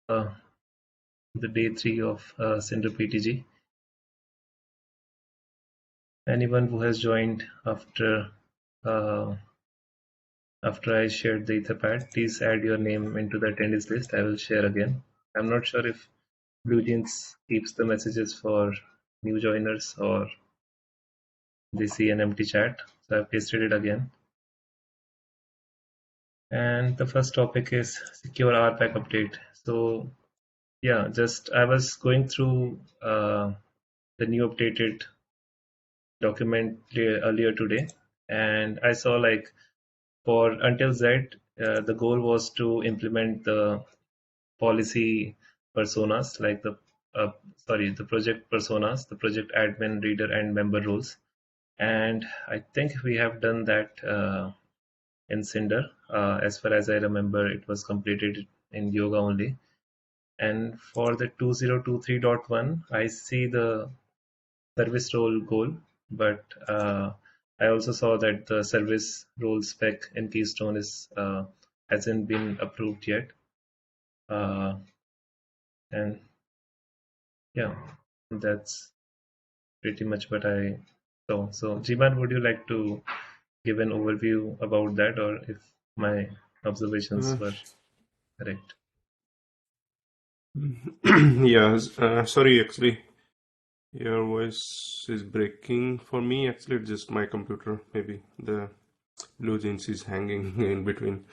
uh, the day 3 of Cinder PTG. Anyone who has joined uh, after I shared the Etherpad, please add your name into the attendees list. I will share again. I'm not sure if BlueJeans keeps the messages for new joiners or they see an empty chat. So I've pasted it again. And the first topic is secure RBAC update. So yeah, just I was going through the new updated document earlier today, and I saw like for until Z, the goal was to implement the policy personas like the project personas, the project admin, reader, and member roles. And I think we have done that in Cinder. As far as I remember, it was completed in Yoga only. And for the 2023.1, I see the service role goal, but I also saw that the service role spec in Keystone hasn't been approved yet. And yeah, that's pretty much what I saw. So Jiman, would you like to give an overview about that, or if my observations were correct? Yeah, sorry, actually, your voice is breaking for me. Actually, it's just my computer. Maybe the BlueJeans is hanging in between.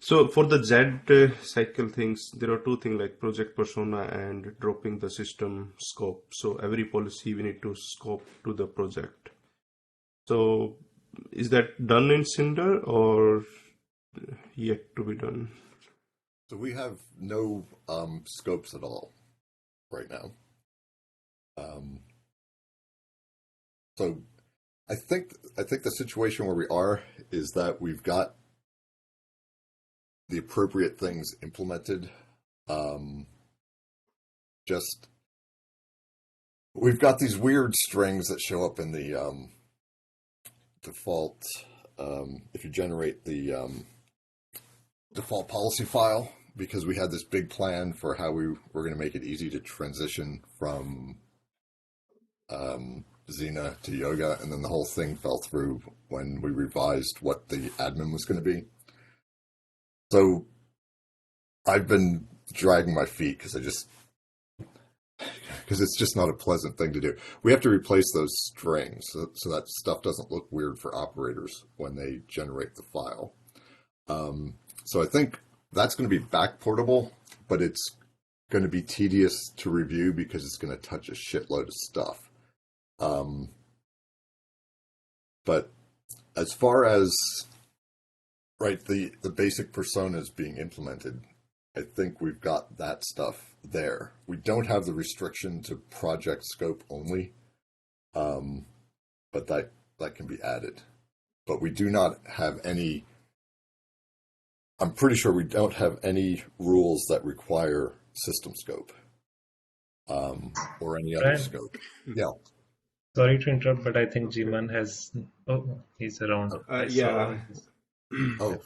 So for the Z cycle things, there are two things like project persona and dropping the system scope. So every policy we need to scope to the project. So is that done in Cinder or yet to be done? So we have no scopes at all right now. So I think the situation where we are is that we've got the appropriate things implemented. Just we've got these weird strings that show up in the default. If you generate the default policy file, because we had this big plan for how we were going to make it easy to transition from Xena to Yoga, and then the whole thing fell through when we revised what the admin was going to be. So I've been dragging my feet because it's just not a pleasant thing to do. We have to replace those strings so that stuff doesn't look weird for operators when they generate the file. So I think that's going to be back portable, but it's going to be tedious to review because it's going to touch a shitload of stuff. But as far as the basic personas being implemented, I think we've got that stuff there. We don't have the restriction to project scope only, but that can be added. But we do not have any. I'm pretty sure we don't have any rules that require system scope or any other scope. Yeah. Sorry to interrupt, but I think Jiman has. Oh, he's around. Yeah. Oh,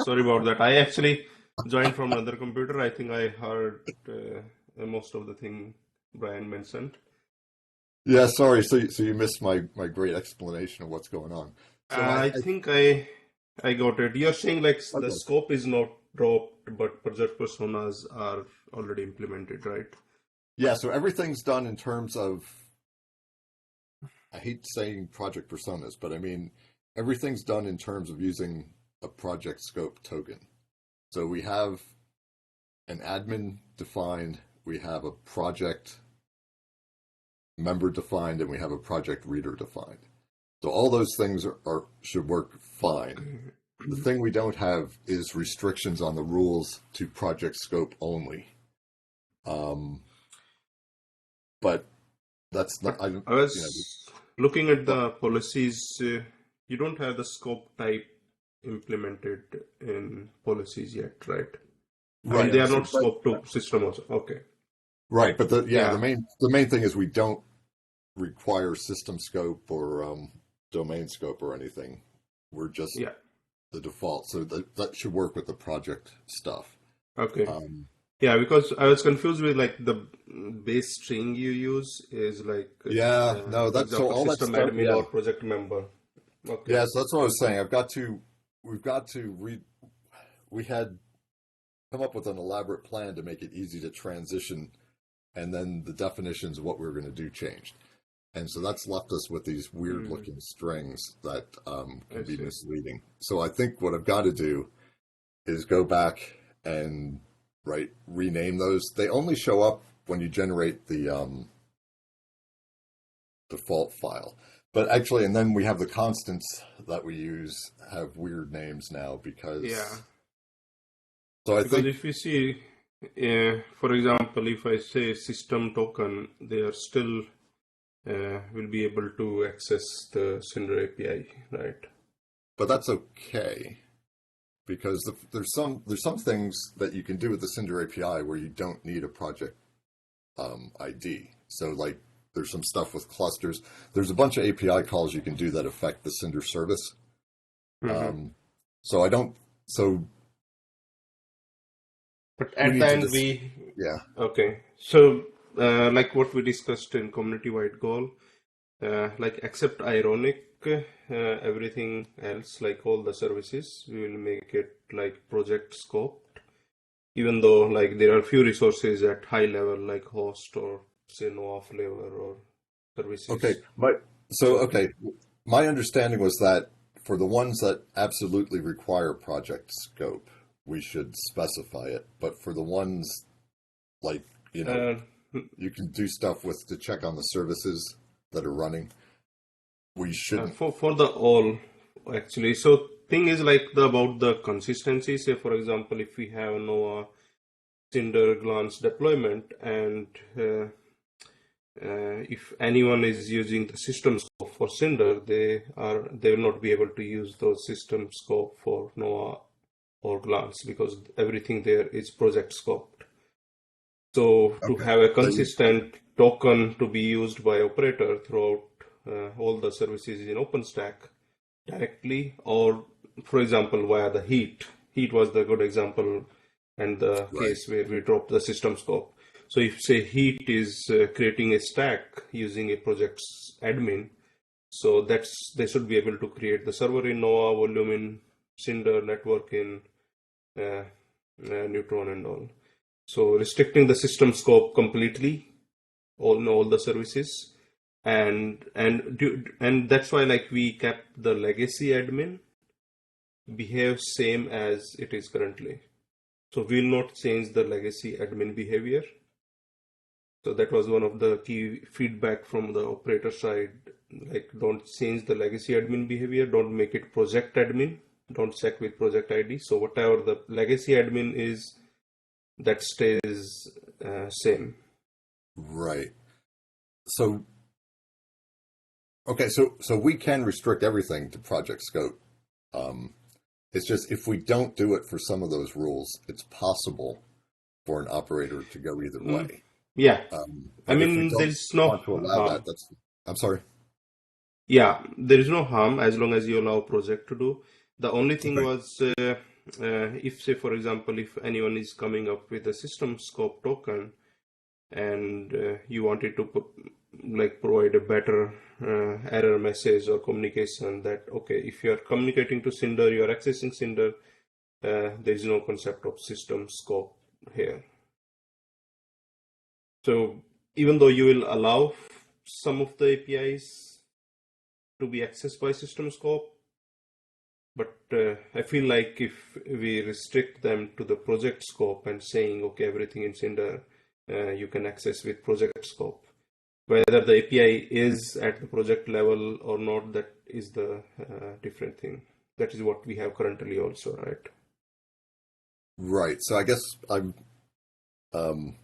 sorry about that. I actually joined from another computer. I think I heard most of the thing Brian mentioned. Yeah, sorry. So you missed my great explanation of what's going on. So I think I got it. You're saying like the scope is not dropped, but project personas are already implemented, right? Yeah, so everything's done in terms of, I hate saying project personas, but I mean, everything's done in terms of using a project scope token. So we have an admin defined, we have a project member defined, and we have a project reader defined. So all those things should work fine. The thing we don't have is restrictions on the rules to project scope only. But that's not. I was looking at the policies. You don't have the scope type implemented in policies yet, right? Right. I mean, they are not scope to system also. Okay. Right, but the main thing is we don't require system scope or domain scope or anything. We're just the default, so that should work with the project stuff. Okay. Yeah, because I was confused with like the base string you use is like, Yeah, no, for that's so example, all that system stuff. admin Yeah, or project member. Okay. yeah. So that's what I was saying. We've got to read. We had come up with an elaborate plan to make it easy to transition, and then the definitions of what we were going to do changed. And so that's left us with these weird Hmm. looking strings that I can be see. misleading. So I think what I've got to do is go back and rename those. They only show up when you generate the default file. But actually, and then we have the constants that we use have weird names now Yeah, because. So I because think if you see, for example, if I say system token, they are still will be able to access the Cinder API, right? but that's okay because there's some things that you can do with the Cinder API where you don't need a project ID. So like there's some stuff with clusters. There's a bunch of API calls you can do that affect the Cinder service. Hmm. Um, so I don't. So But we at the need to end, just we yeah. okay. So, like what we discussed in community-wide goal, like except ironic, everything else, like all the services, we will make it like project scoped. Even though like there are few resources at high level, like host or say no flavor or Okay, services. so So, okay. My understanding was that for the ones that absolutely require project scope, we should specify it. But for the ones like, you know, uh, you can do stuff with to check on the services that are running, we shouldn't. for the all actually. So thing is like the about the consistency. Say for example, if we have no Cinder glance deployment and if anyone is using the system scope for Cinder, they will not be able to use those system scope for Noah or Glance because everything there is project scoped. So to Okay. have a They consistent token to be used by operator throughout all the services in OpenStack directly, or for example via the heat. Heat was the good example and the right. case where we dropped the system scope. So if say heat is creating a stack using a project's admin, so that's they should be able to create the server in Noah, volume in Cinder, network in uh, Neutron and all. So restricting the system scope completely, all the services, and that's why like we kept the legacy admin behave same as it is currently. So we'll not change the legacy admin behavior. So that was one of the key feedback from the operator side. Like, don't change the legacy admin behavior. Don't make it project admin. Don't check with project ID. So whatever the legacy admin is, that stays same. Right. So okay, so we can restrict everything to project scope. Um, it's just if we don't do it for some of those rules, it's possible for an operator to go either Mm, way. yeah, I But if we mean there don't is no want to allow that, harm. that's I'm sorry. Yeah, there is no harm as long as you allow project to do. The only thing Okay. was if say for example if anyone is coming up with a system scope token and you wanted to like provide a better error message or communication that okay if you are communicating to Cinder you are accessing Cinder, there is no concept of system scope here. So even though you will allow some of the APIs to be accessed by system scope, but I feel like if we restrict them to the project scope and saying okay everything in Cinder you can access with project scope, whether the API is at the project level or not, that is the different thing. That is what we have currently also, right? Right. So I guess um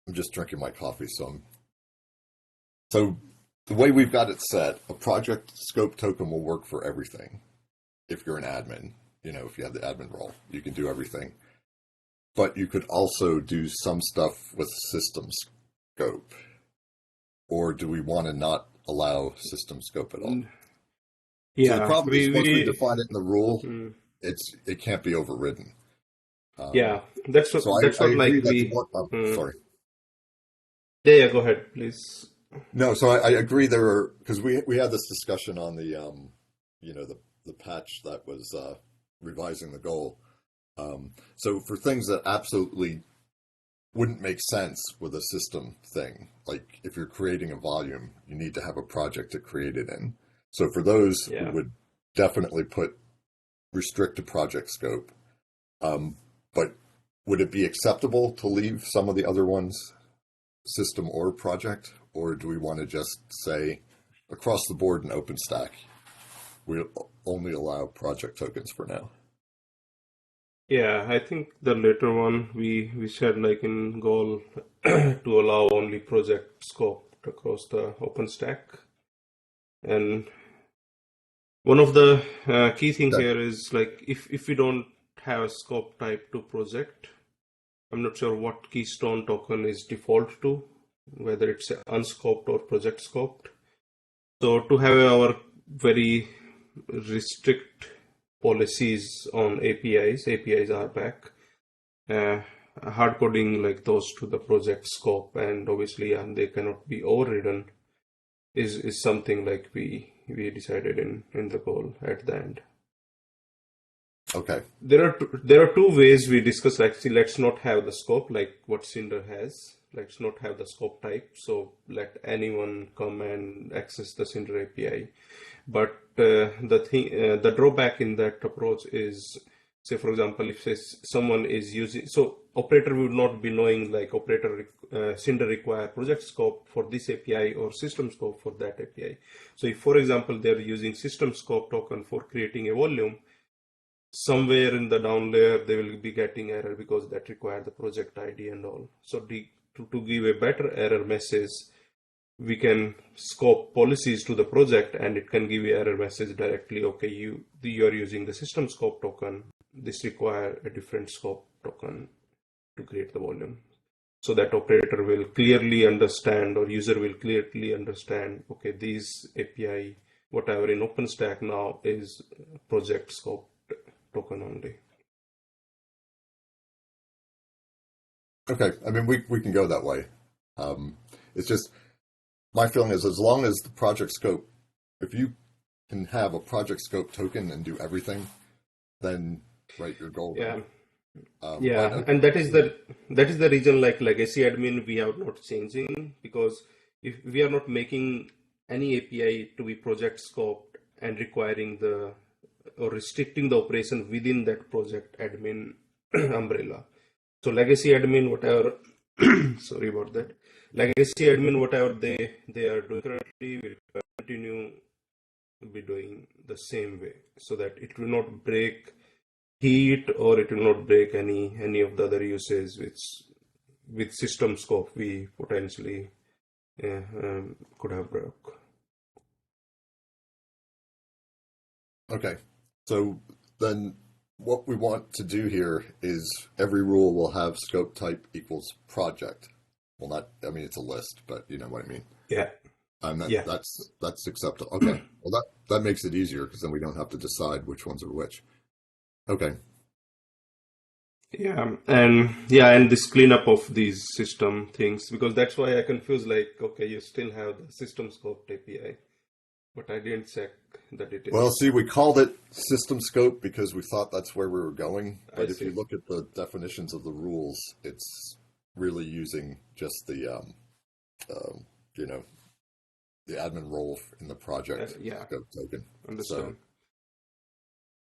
I'm just drinking my coffee, so the way we've got it set, a project scope token will work for everything. If you're an admin, if you have the admin role, you can do everything. But you could also do some stuff with system scope. Or do we want to not allow system scope at all? Mm, So the yeah, problem is once we define it in the rule, mm, it can't be overridden. Yeah, that's what So that's I what like agree that's we. one. Mm, Sorry. yeah, go ahead, please. No, so I agree there are because we had this discussion on the the patch that was revising the goal. So for things that absolutely wouldn't make sense with a system thing, like if you're creating a volume, you need to have a project to create it in. So for those, we Yeah. would definitely restrict to project scope. But would it be acceptable to leave some of the other ones system or project, or do we want to just say across the board in OpenStack, we only allow project tokens for now? Yeah, I think the later one we said like in goal to allow only project scope across the OpenStack. And one of the key thing Okay. here is like if we don't have a scope type to project, I'm not sure what keystone token is default to, whether it's unscoped or project scoped. So to have our very restrict policies on APIs are back. Hard coding like those to the project scope, and obviously they cannot be overridden is something like we decided in the goal at the end. Okay. There are two ways we discuss, like, see, let's not have the scope like what Cinder has. Let's not have the scope type, so let anyone come and access the Cinder API. But the drawback in that approach is, say for example, if someone is using, so operator would not be knowing like Cinder require project scope for this API or system scope for that API. So if for example they're using system scope token for creating a volume, somewhere in the down layer they will be getting error because that require the project ID and all. So to give a better error message, we can scope policies to the project, and it can give you error message directly. Okay, you are using the system scope token. This require a different scope token to create the volume, so that operator will clearly understand, or user will clearly understand. Okay, these API, whatever in OpenStack now, is project scope token only. Okay. I mean, we can go that way. It's just my feeling is as long as the project scope, if you can have a project scope token and do everything, then right, you're golden. Yeah. But And that is the reason like legacy admin we are not changing, because if we are not making any API to be project scoped and requiring the or restricting the operation within that project admin umbrella. So legacy admin, whatever, sorry about that. Legacy admin, whatever they are doing currently, will continue to be doing the same way, so that it will not break heat, or it will not break any of the other uses which with system scope we potentially could have broke. okay. So then what we want to do here is every rule will have scope type equals project. Well, not, I mean, it's a list, but you know what I mean. Yeah. Yeah. That's acceptable. Okay. Well, that makes it easier because then we don't have to decide which ones are which. Okay. And this cleanup of these system things, because that's why I confuse, like, okay, you still have the system scope API, but I didn't check the Well, details. see, we called it system scope because we thought that's where we were going. I But if you see. look at the definitions of the rules, it's really using just the, you know, the admin role in the project Yeah, scope token. understand.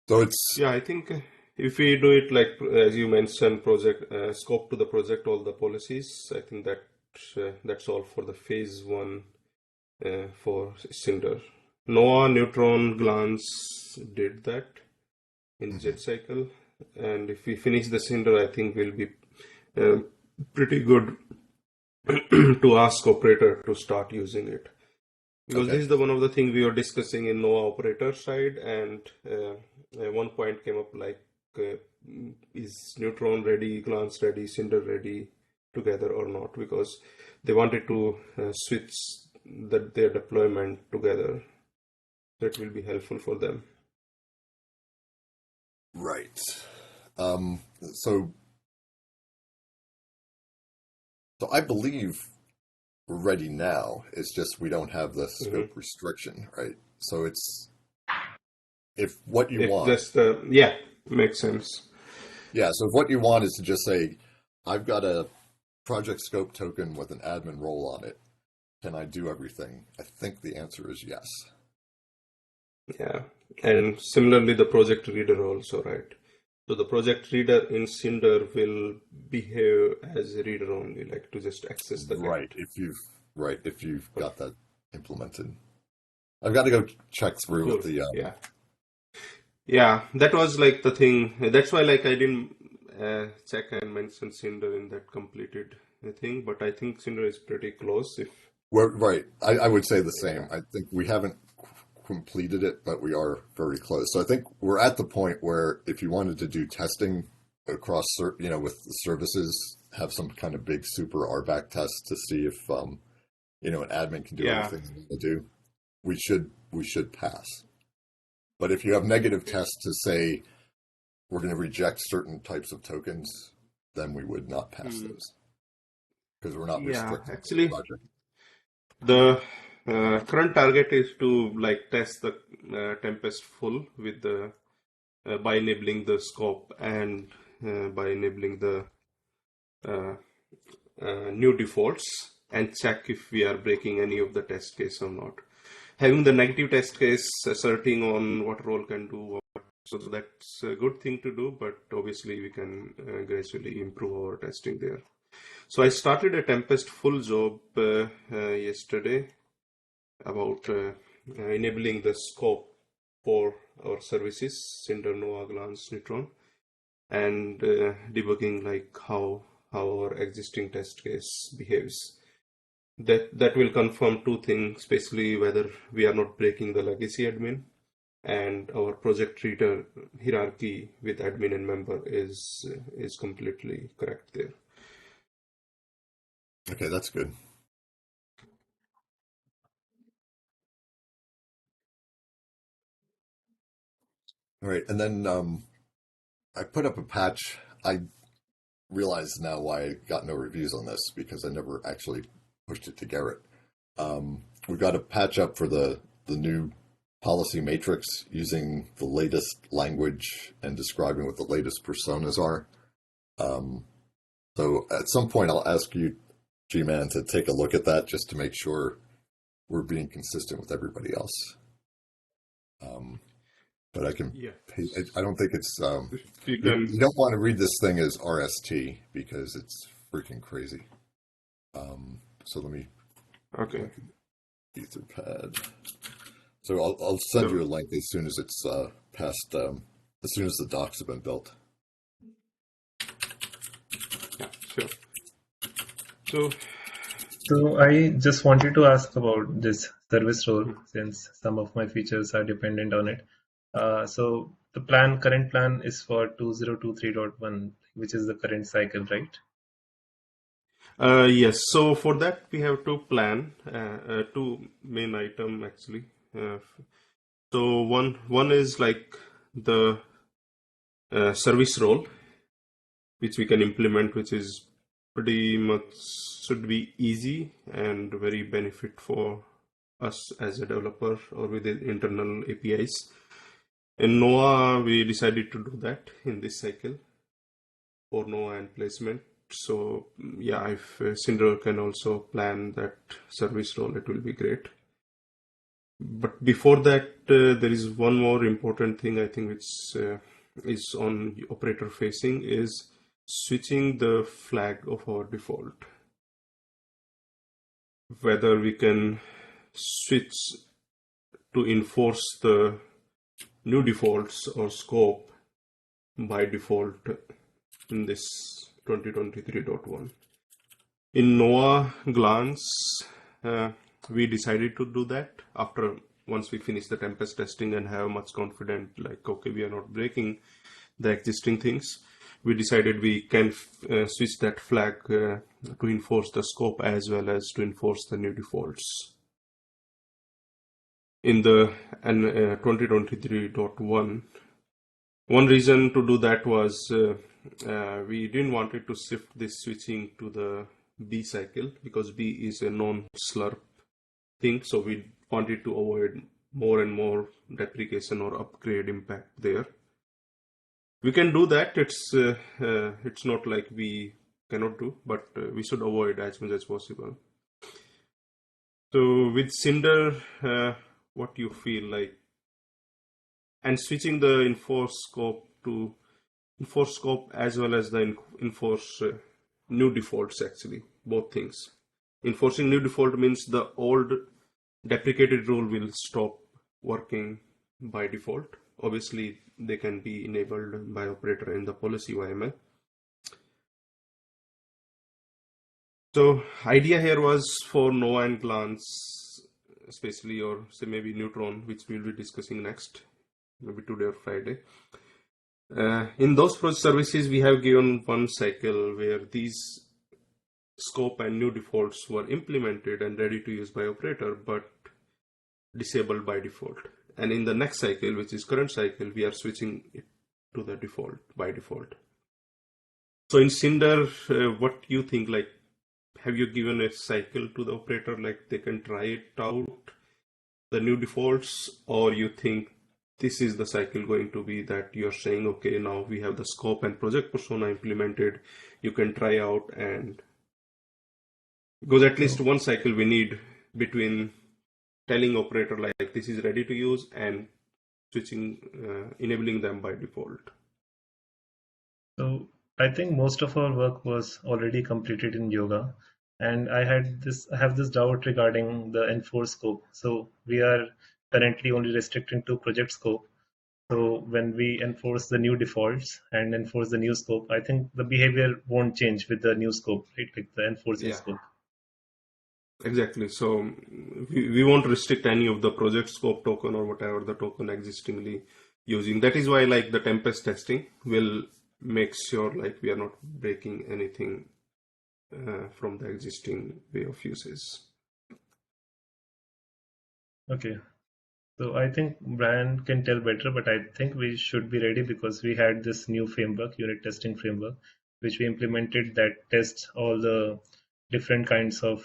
So it's Yeah, I think if we do it like as you mentioned, project scope to the project, all the policies, I think that's all for the phase one for Cinder. Noah, Neutron, Glance did that in mhm. Jet Cycle, and if we finish the Cinder, I think we'll be uh, pretty good to ask operator to start using it, because Okay. this is the one of the things we were discussing in Noah operator side, and one point came up like, uh, is Neutron ready, Glance ready, Cinder ready together or not, because they wanted to switch their deployment together. That will be helpful for them. Right. so I believe we're ready now. It's just we don't have the scope restriction, right? So it's if what you If want. that's the, yeah, makes sense. Yeah, so if what you want is to just say, I've got a project scope token with an admin role on it, can I do everything? I think the answer is yes. Yeah, and similarly the project reader also, right? So the project reader in Cinder will behave as a reader only, like to just access the Right, get. if you've got that implemented. I've got to go check through with Cool. the Yeah, that was like the thing. That's why like I didn't check and mention Cinder in that completed thing, but I think Cinder is pretty close. If right. I would say the same. yeah, I think we haven't completed it, but we are very close. So I think we're at the point where if you wanted to do testing across, with the services, have some kind of big super RBAC test to see if, an admin can do yeah, everything they need to do, we should pass. But if you have negative tests to say we're going to reject certain types of tokens, then we would not pass those because we're not yeah. restricting the Actually, project. the current target is to like test the Tempest full with the by enabling the scope and by enabling the uh, new defaults and check if we are breaking any of the test case or not. Having the negative test case asserting on what role can do, so that's a good thing to do, but obviously we can gradually improve our testing there. So I started a Tempest full job yesterday about enabling the scope for our services, Cinder, Nova, Glance, Neutron, and debugging like how our existing test case behaves. That will confirm two things, basically whether we are not breaking the legacy admin and our project reader hierarchy with admin and member is completely correct there. Okay, that's good. All right, and then I put up a patch. I realize now why I got no reviews on this because I never actually pushed it to Garrett. We've got a patch up for the new policy matrix using the latest language and describing what the latest personas are. So at some point, I'll ask you, G-Man, to take a look at that just to make sure we're being consistent with everybody else. But I can. Yeah. I don't think it's. You can. You don't want to read this thing as RST because it's freaking crazy. So let me. Okay. Etherpad. So I'll send you a link as soon as it's past. As soon as the docs have been built. Yeah. Sure. So I just wanted to ask about this service role since some of my features are dependent on it. So the current plan is for 2023.1, which is the current cycle, right? Yes. So for that we have to plan two main item actually. So one is like the service role, which we can implement, which is pretty much should be easy and very benefit for us as a developer or with the internal APIs. In Noah, we decided to do that in this cycle for Noah and placement. So yeah, if Cinder can also plan that service role, it will be great. But before that, there is one more important thing I think which is on operator facing is switching the flag of our default. Whether we can switch to enforce the new defaults or scope by default in this 2023.1. In Noah Glance, we decided to do that after once we finish the Tempest testing and have much confident like, okay, we are not breaking the existing things. We decided we can switch that flag to enforce the scope as well as to enforce the new defaults. In the 2023.1, one reason to do that was we didn't want it to shift this switching to the B cycle because B is a known slurp thing. So we wanted to avoid more and more deprecation or upgrade impact there. We can do that. It's not like we cannot do, but we should avoid as much as possible. So with Cinder, what you feel like, and switching the enforce scope to enforce scope as well as the enforce new defaults, actually both things. Enforcing new default means the old deprecated rule will stop working by default. Obviously, they can be enabled by operator in the policy YML. So idea here was for Nova and Glance, especially, or say maybe Neutron, which we'll be discussing next, maybe today or Friday. In those services, we have given one cycle where these scope and new defaults were implemented and ready to use by operator, but disabled by default. And in the next cycle, which is current cycle, we are switching it to the default by default. So in Cinder, what you think, like, have you given a cycle to the operator, like they can try it out, the new defaults, or you think this is the cycle going to be that you're saying, okay, now we have the scope and project persona implemented, you can try out, and because at least one cycle we need between telling operator like this is ready to use and switching, enabling them by default. So I think most of our work was already completed in Yoga, and I have this doubt regarding the enforce scope. So we are currently only restricting to project scope. So when we enforce the new defaults and enforce the new scope, I think the behavior won't change with the new scope, right? Like the enforcing scope. Exactly. So we won't restrict any of the project scope token or whatever the token existingly using. That is why, like, the Tempest testing will make sure like we are not breaking anything from the existing way of uses. Okay. So I think Brian can tell better, but I think we should be ready because we had this new framework, unit testing framework, which we implemented that tests all the different kinds of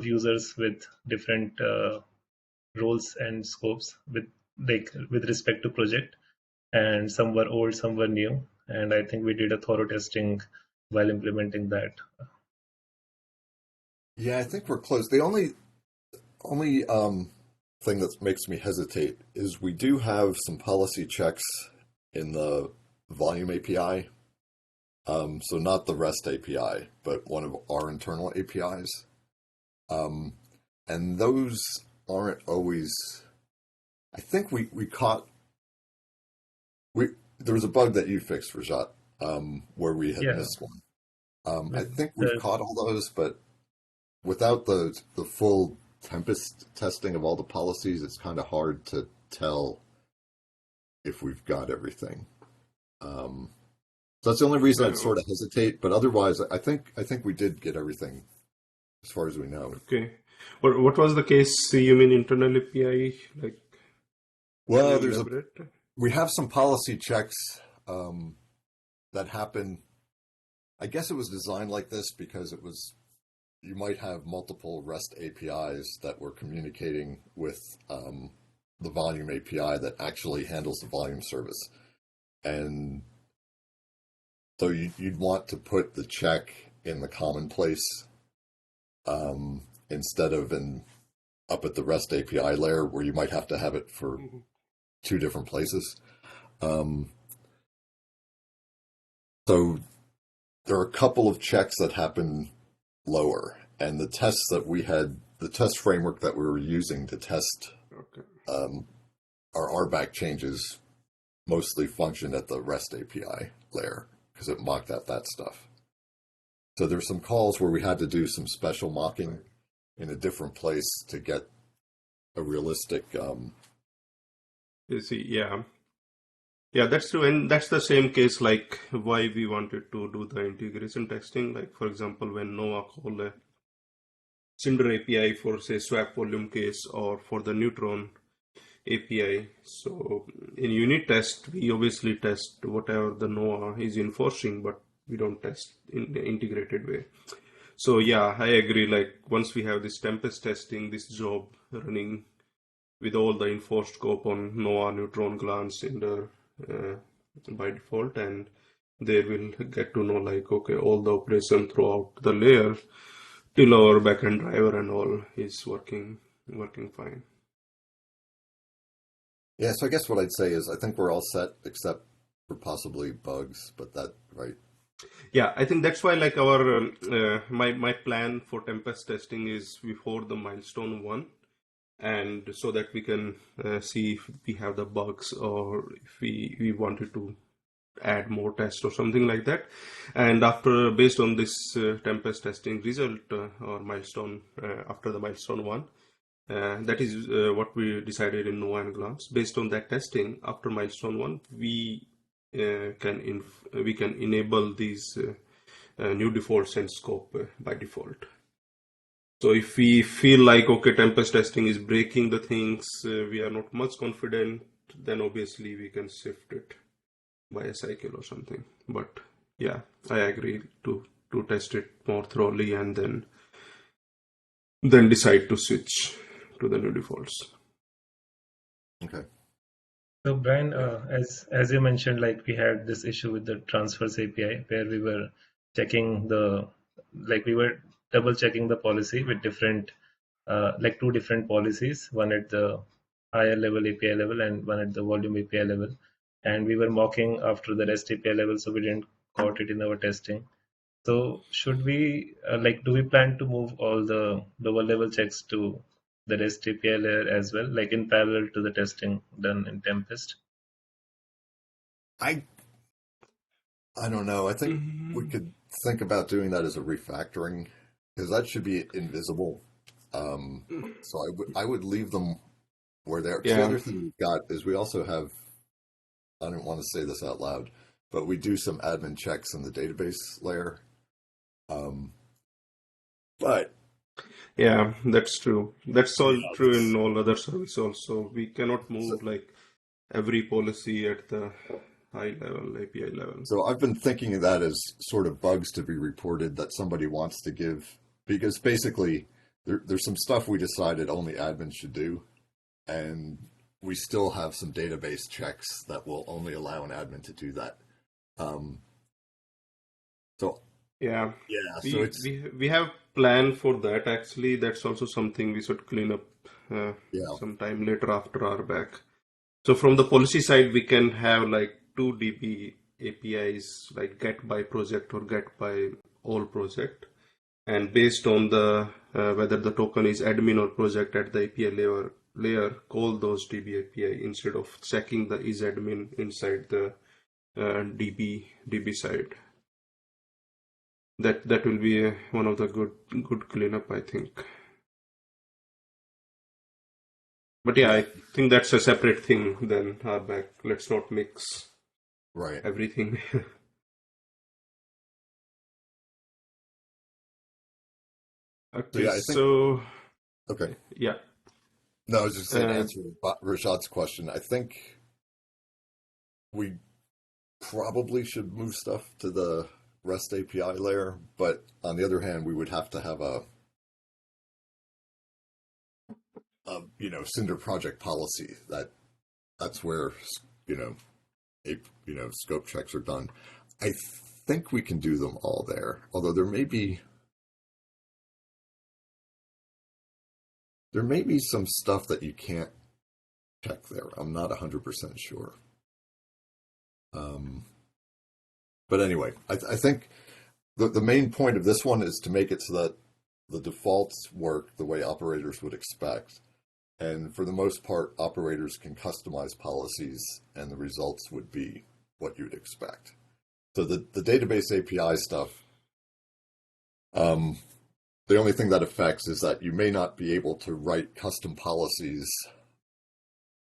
users with different roles and scopes with respect to project, and some were old, some were new, and I think we did a thorough testing while implementing that. Yeah, I think we're close. The only thing that makes me hesitate is we do have some policy checks in the volume API. So not the REST API, but one of our internal APIs. And those aren't always, I think we there was a bug that you fixed, Rajat, where we had missed one. I think we've caught all those, but without the full Tempest testing of all the policies, it's kind of hard to tell if we've got everything. So that's the only reason I'd sort of hesitate. But otherwise, I think we did get everything as far as we know. Okay. What was the case? You mean internal API? Like, well, we have some policy checks that happen. I guess it was designed like this because you might have multiple REST APIs that were communicating with the volume API that actually handles the volume service. And so you'd want to put the check in the common place instead of up at the REST API layer where you might have to have it for two different places. So there are a couple of checks that happen lower, and the test framework that we were using to test our SRBAC changes mostly functioned at the REST API layer because it mocked out that stuff. So there's some calls where we had to do some special mocking in a different place to get a realistic. You see, yeah, that's true, and that's the same case. Like why we wanted to do the integration testing. Like for example, when Nova call a Cinder API for say swap volume case or for the Neutron, API. So in unit test, we obviously test whatever the NOAA is enforcing, but we don't test in the integrated way. So yeah, I agree. Like once we have this Tempest testing, this job running with all the enforced scope on NOAA, neutron, glance, Cinder by default, and they will get to know like, okay, all the operation throughout the layer till our backend driver and all is working fine. Yeah, so I guess what I'd say is I think we're all set except for possibly bugs, but that, right? Yeah, I think that's why like our my plan for Tempest testing is before the milestone 1, and so that we can see if we have the bugs or if we wanted to add more tests or something like that. And after, based on this Tempest testing result or milestone after the milestone 1, that is what we decided in NOAA and Glance. Based on that testing, after milestone 1, we can enable these new defaults and scope by default. So if we feel like, okay, Tempest testing is breaking the things, we are not much confident, then obviously we can shift it by a cycle or something. But yeah, I agree to test it more thoroughly and then decide to switch to the new defaults. Okay. So Brian, as you mentioned, like we had this issue with the transfers API where we were checking we were double checking the policy with different, like two different policies, one at the higher level API level and one at the volume API level, and we were mocking after the REST API level, so we didn't caught it in our testing. So should we do we plan to move all the lower level checks to the REST API layer as well, like in parallel to the testing done in Tempest? I don't know. I think we could think about doing that as a refactoring because that should be invisible. So I would leave them where they are. 'Cause the Yeah. other thing we've got is we also have, I don't want to say this out loud, but we do some admin checks in the database layer. But Yeah, that's true. That's all yeah, true in all other services also. We cannot move like every policy at the high level, API level. so I've been thinking of that as sort of bugs to be reported that somebody wants to give, because basically there's some stuff we decided only admins should do, and we still have some database checks that will only allow an admin to do that. So Yeah, so it's we have plan for that actually. That's also something we should clean up sometime later after RBAC. So from the policy side, we can have like 2 DB APIs, like get by project or get by all project. And based on the whether the token is admin or project at the API layer, call those DB API instead of checking the is admin inside the DB side. That will be one of the good cleanup, I think. But yeah, I think that's a separate thing than RBAC. Let's not mix everything. Okay, okay. Yeah. No, I was just saying, answering Rashad's question, I think we probably should move stuff to the REST API layer, but on the other hand, we would have to have a Cinder project policy that's where scope checks are done. I think we can do them all there, although there may be some stuff that you can't check there. I'm not 100% sure. But anyway, I think the main point of this one is to make it so that the defaults work the way operators would expect. And for the most part, operators can customize policies and the results would be what you'd expect. So the database API stuff, the only thing that affects is that you may not be able to write custom policies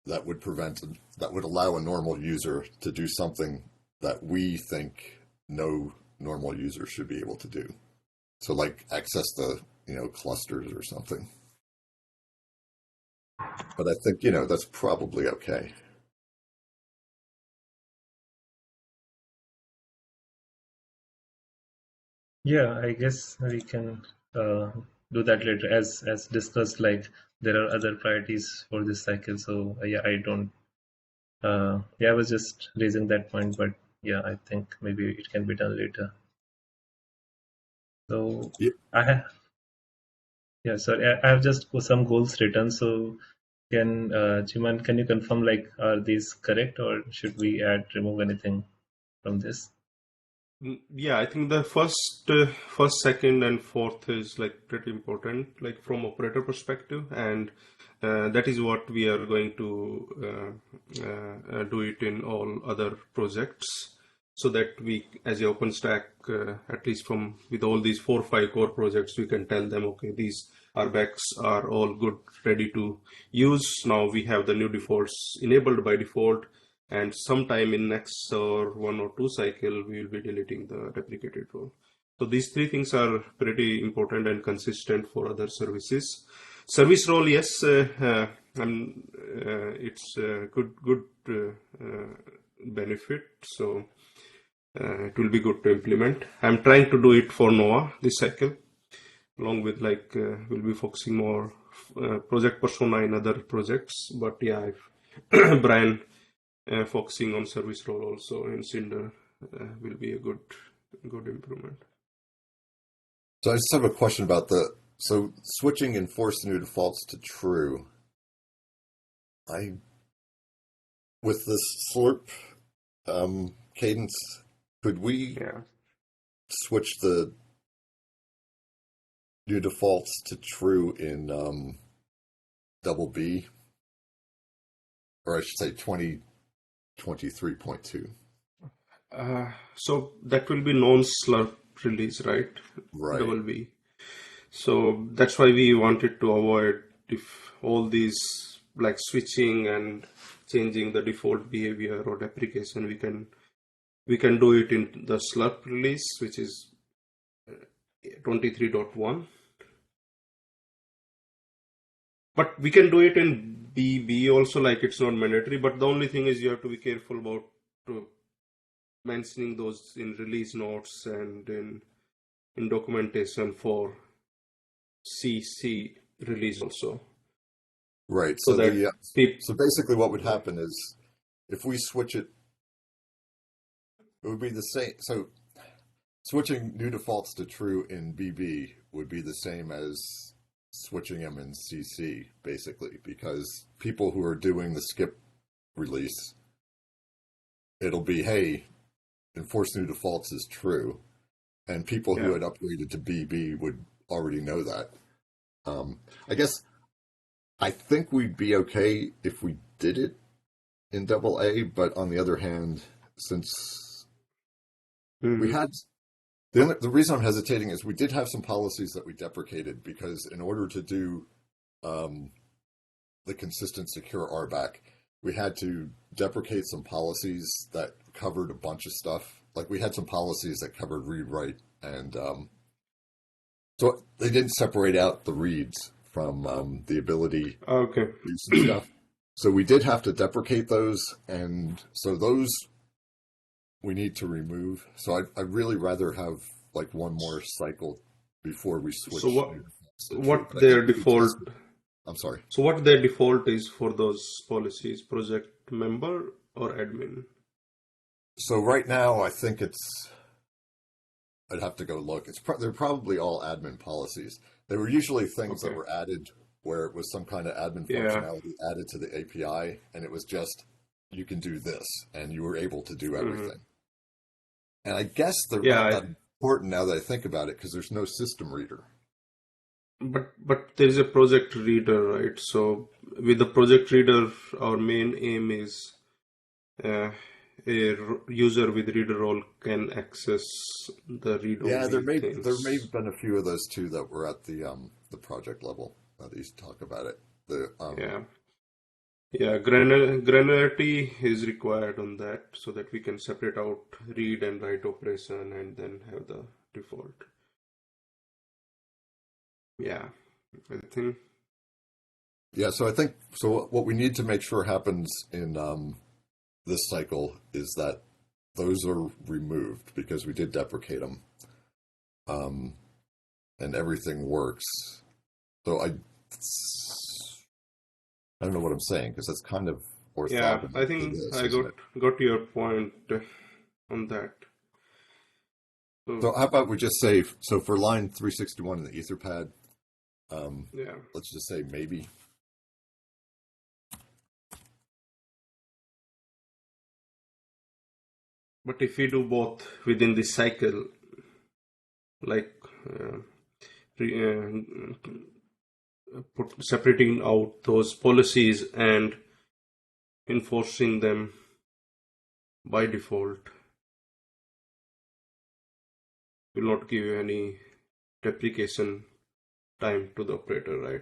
that would allow a normal user to do something that we think no normal user should be able to do. So like access the clusters or something. But I think, that's probably okay. Yeah, I guess we can uh, do that later. As discussed, like there are other priorities for this cycle. So yeah, I don't. Yeah, I was just raising that point, but yeah, I think maybe it can be done later. So Yeah. I have, yeah, sorry, I have just some goals written. So Jiman, can you confirm, like, are these correct, or should we remove anything from this? Yeah, I think the first, second, and fourth is like pretty important, like from operator perspective, and that is what we are going to do it in all other projects, so that we, as a OpenStack, at least from with all these 4 or 5 core projects, we can tell them, okay, these RBACs are all good, ready to use. Now we have the new defaults enabled by default, and sometime in next or 1 or 2 cycle we will be deleting the deprecated role. So these 3 things are pretty important and consistent for other services. Service role, yes, it's a good benefit, so it will be good to implement. I'm trying to do it for Noah this cycle, along with we'll be focusing more project persona in other projects. But yeah, if Brian focusing on service role also in Cinder will be a good improvement. So I just have a question about so switching enforce new defaults to true. With this slurp cadence, could we Yeah. switch the new defaults to true in double B, or I should say 2023.2? So that will be non-slurp release, right? Right. Double B. So that's why we wanted to avoid if all these like switching and changing the default behavior or deprecation. We can do it in the slurp release, which is 23.1. But we can do it in BB also, like it's not mandatory. But the only thing is you have to be careful about mentioning those in release notes and in documentation for CC release also. Right. So that So basically what would happen is if we switch it would be the same. So switching new defaults to true in BB would be the same as switching them in CC, basically, because people who are doing the skip release, it'll be, hey, enforce new defaults is true. And people who yeah. had upgraded to BB would already know that. I guess I think we'd be okay if we did it in double A, but on the other hand, since we had the reason I'm hesitating is we did have some policies that we deprecated because in order to do the consistent secure RBAC, we had to deprecate some policies that covered a bunch of stuff. Like we had some policies that covered read write, and so they didn't separate out the reads from the ability Okay. to do some stuff. So we did have to deprecate those, and so those we need to remove. So I'd really rather have like one more cycle before we switch. So what their default? I'm sorry. So what their default is for those policies? Project member or admin? So right now, I think I'd have to go look. They're probably all admin policies. They were usually things that were added where it was some kind of admin functionality added to the API, and it was just you can do this, and you were able to do everything. And I guess they're not that important now that I think about it, because there's no system reader. But there is a project reader, right? So with the project reader, our main aim is a user with reader role can access the read-only. Yeah, there may have been a few of those too that were at the project level that used to talk about it. Granularity is required on that so that we can separate out read and write operation and then have the default. Yeah, I think Yeah, so I think so. What we need to make sure happens in this cycle is that those are removed because we did deprecate them, um, and everything works. So I don't know what I'm saying because that's kind of Yeah, orthogonal I to think this, I isn't it? got your point on that. So So how about we just say so for line 361 in the Etherpad, yeah, let's just say maybe. but if we do both within this cycle, like separating out those policies and enforcing them by default, will not give you any deprecation time to the operator, right?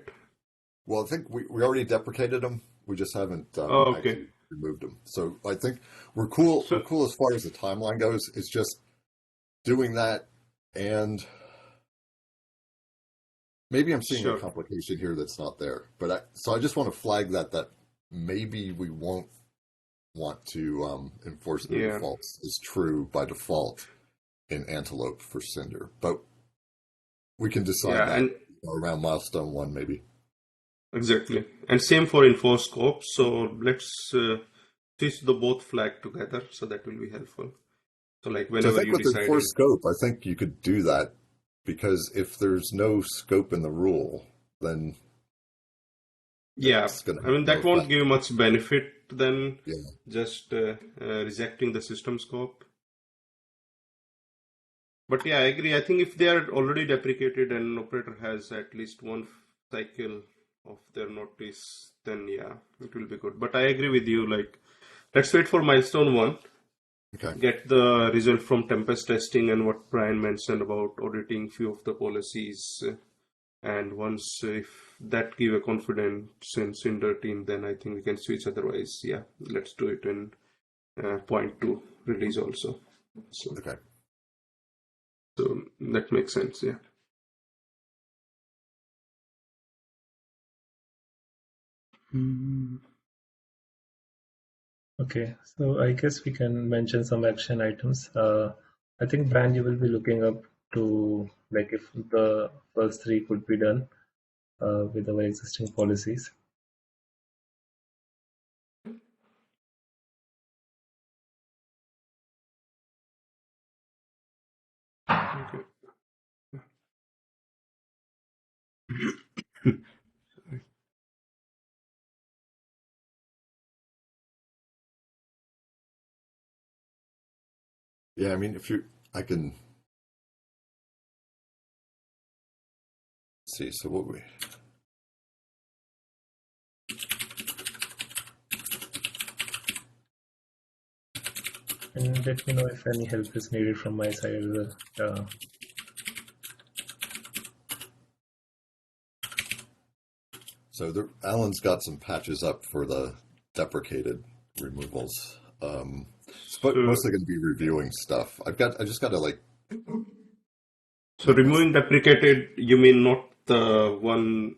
Well, I think we already deprecated them. We just haven't Oh, okay. actually removed them. So I think we're cool. We're So cool as far as the timeline goes. It's just doing that, and maybe I'm seeing a sure. complication here that's not there. But so I just want to flag that maybe we won't want to enforce new Yeah. defaults is true by default in Antelope for Cinder, but we can decide Yeah, that and around milestone one, maybe. exactly. And same for enforce scope. So let's switch the both flag together. So that will be helpful. So like So I whenever think you with enforce decided, scope, I think you could do that because if there's no scope in the rule, then yeah, it's going to I have mean no that won't effect. give much benefit than Yeah. just rejecting the system scope. But yeah, I agree. I think if they are already deprecated and an operator has at least one cycle of their notice, then yeah, it will be good. But I agree with you. Like, let's wait for milestone one, Okay. get the result from Tempest testing and what Brian mentioned about auditing few of the policies. And once if that give a confidence in Cinder team, then I think we can switch. Otherwise, yeah, let's do it in point two release also. Okay. So that makes sense. Yeah. Okay, so I guess we can mention some action items. I think Brian, you will be looking up to like if the first three could be done with our existing policies. Okay. Yeah, I mean, I can see. So what we, And let me know if any help is needed from my side as well. so Alan's got some patches up for the deprecated removals. It's So, mostly going to be reviewing stuff. I just got to like, so removing deprecated, you mean not the one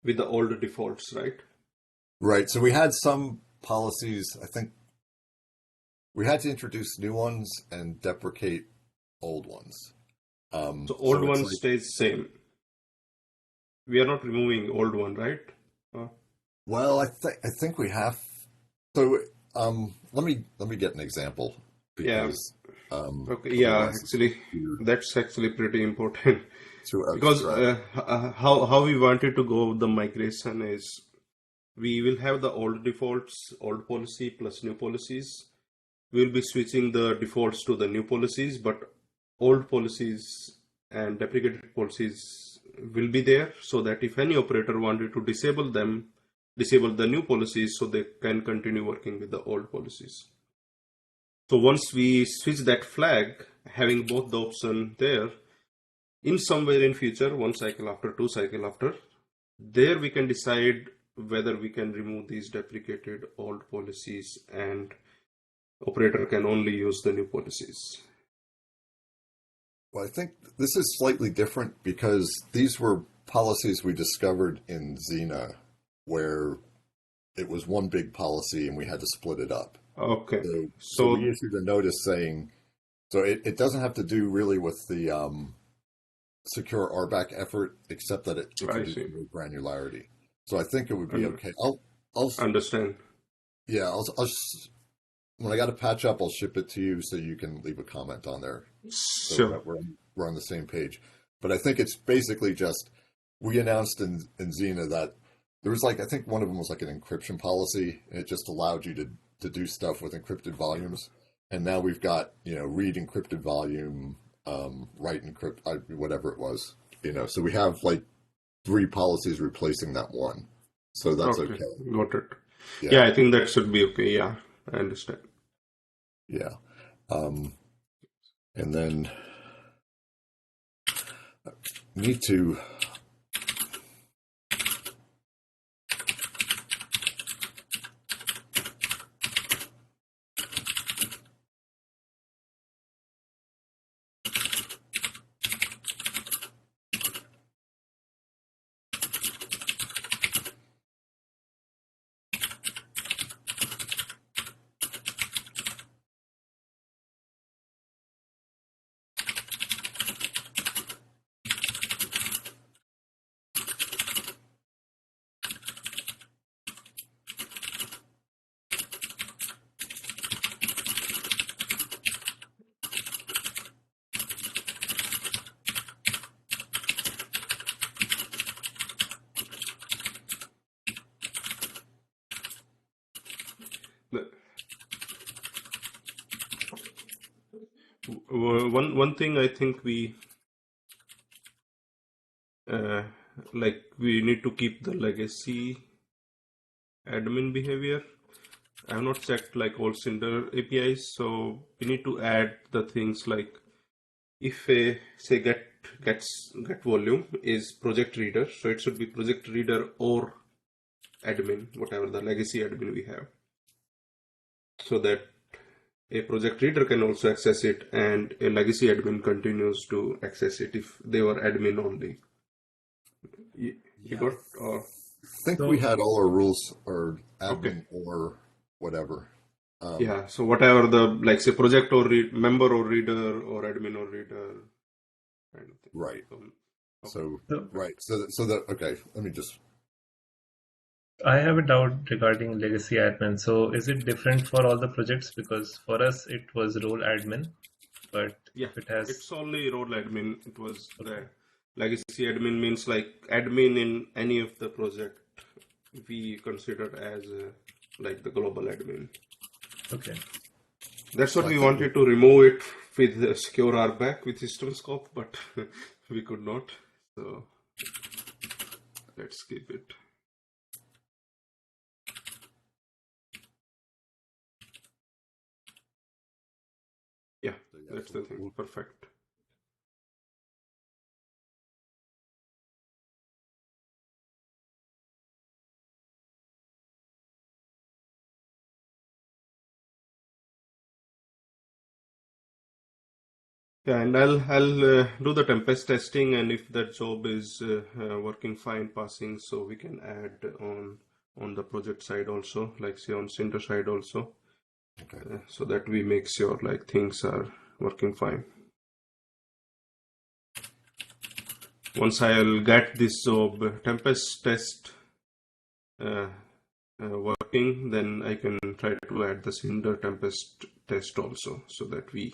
with the older defaults, right? right. So we had some policies. I think we had to introduce new ones and deprecate old ones. So old So it's one like, stays same. We are not removing old one, right? Uh, well, I think we have. So let me get an example yeah. because Okay. Yeah. otherwise it's Actually, that's actually pretty important too because abstract. how we wanted to go with the migration is we will have the old defaults, old policy plus new policies. We'll be switching the defaults to the new policies, but old policies and deprecated policies will be there so that if any operator wanted to disable them, disable the new policies so they can continue working with the old policies. So once we switch that flag, having both the option there, in somewhere in future, one cycle after, two cycle after, there we can decide whether we can remove these deprecated old policies and operator can only use the new policies. Well, I think this is slightly different because these were policies we discovered in Xena where it was one big policy and we had to split it up. Okay. So we issued a notice saying, so it doesn't have to do really with the secure RBAC effort, except that it could do more granularity. So I think it would be okay. I'll understand. Yeah, when I got a patch up, I'll ship it to you so you can leave a comment on there. So that we're on the same page. But I think it's basically just, we announced in Xena that there was I think one of them was like an encryption policy, and it just allowed you to do stuff with encrypted volumes. And now we've got, read encrypted volume, write encrypt, whatever it was, so we have 3 policies replacing that one. So that's okay. Got it. Yeah, I think that should be okay. Yeah, I understand. Yeah. And then need to one thing I think we need to keep the legacy admin behavior. I have not checked all Cinder APIs, so we need to add the things like if say get volume is project reader, so it should be project reader or admin, whatever the legacy admin we have, so that a project reader can also access it and a legacy admin continues to access it if they were admin only. You got? I think we had all our rules or admin or whatever. Yeah, so whatever the say project or member or reader or admin or reader kind of thing. Right. So okay, let me just. I have a doubt regarding legacy admin. So is it different for all the projects? Because for us it was role admin, but it's only role admin. It was the legacy admin means admin in any of the project we consider as the global admin. Okay. That's what we wanted to remove it with the secure RBAC with system scope, but we could not. So let's keep it. Yeah, that's the thing. Perfect. Yeah, and I'll do the tempest testing, and if that job is working fine, passing, so we can add on the project side also, say on Cinder side also, so that we make sure things are working fine. Once I'll get this job tempest test working, then I can try to add the Cinder tempest test also, so that we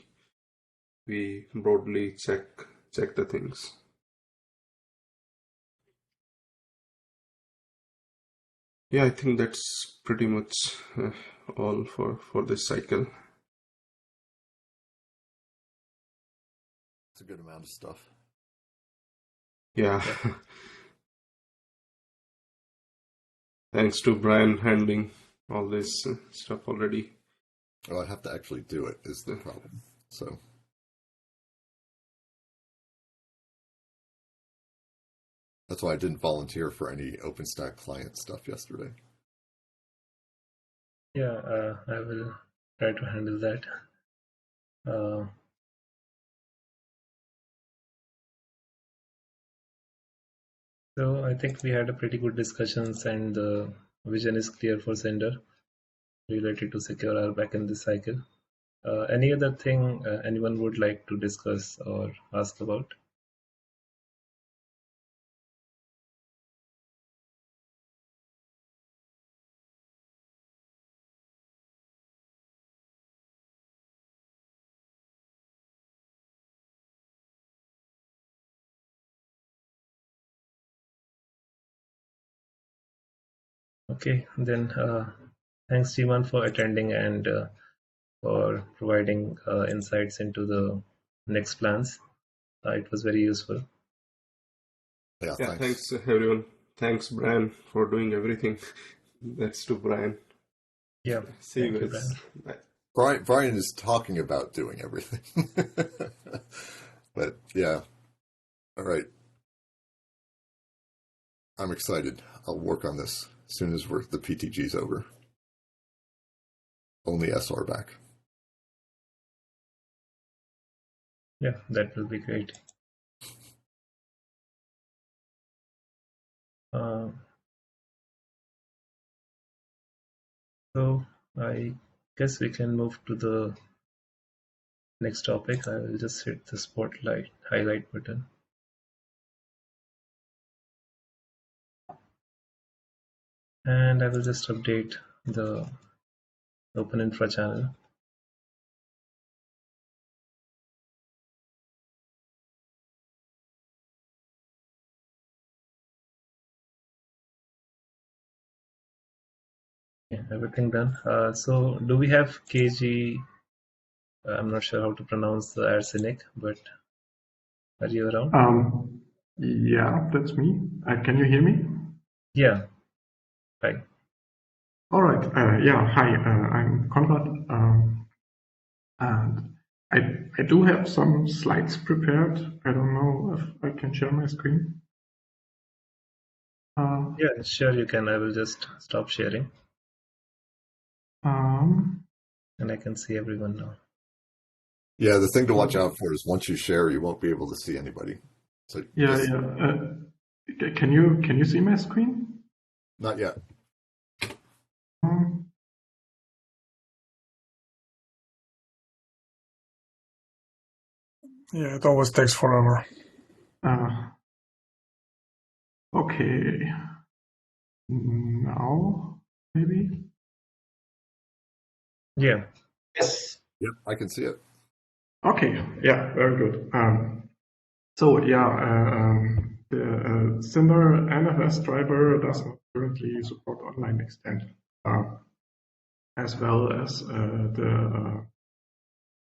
broadly check the things. Yeah, I think that's pretty much all for this cycle. It's a good amount of stuff. Yeah. Thanks to Brian handling all this stuff already. Well, I have to actually do it is the problem. So that's why I didn't volunteer for any OpenStack client stuff yesterday. Yeah, I will try to handle that. So I think we had a pretty good discussions, and the vision is clear for Cinder related to secure RBAC in this cycle. Any other thing anyone would like to discuss or ask about? Okay, then thanks Jiman for attending and for providing insights into the next plans. It was very useful. Yeah, Yeah, thanks. thanks everyone. Thanks, Brian, for doing everything. That's to Brian. Yeah, See you thank you, guys. Brian. Bye. Brian is talking about doing everything. But yeah, all right. I'm excited. I'll work on this as soon as the PTG's over. Only SRBAC. Yeah, that will be great. So I guess we can move to the next topic. I will just hit the spotlight highlight button. And I will just update the Open Infra channel. Yeah, everything done. So do we have KG? I'm not sure how to pronounce the arsenic, but are you around? Yeah, that's me. Can you hear me? Yeah, right. All right. Yeah, hi. I'm Konrad, and I do have some slides prepared. I don't know if I can share my screen. Yeah, sure you can. I will just stop sharing, and I can see everyone now. Yeah, the thing to watch out for is once you share, you won't be able to see anybody. So Yeah, just, yeah. Can you see my screen? not yet. Yeah, it always takes forever. Okay. Now, maybe? Yeah. Yes. Yep, I can see it. Okay. Yeah, very good. So yeah, the Cinder NFS driver does not currently support online extend, as well as the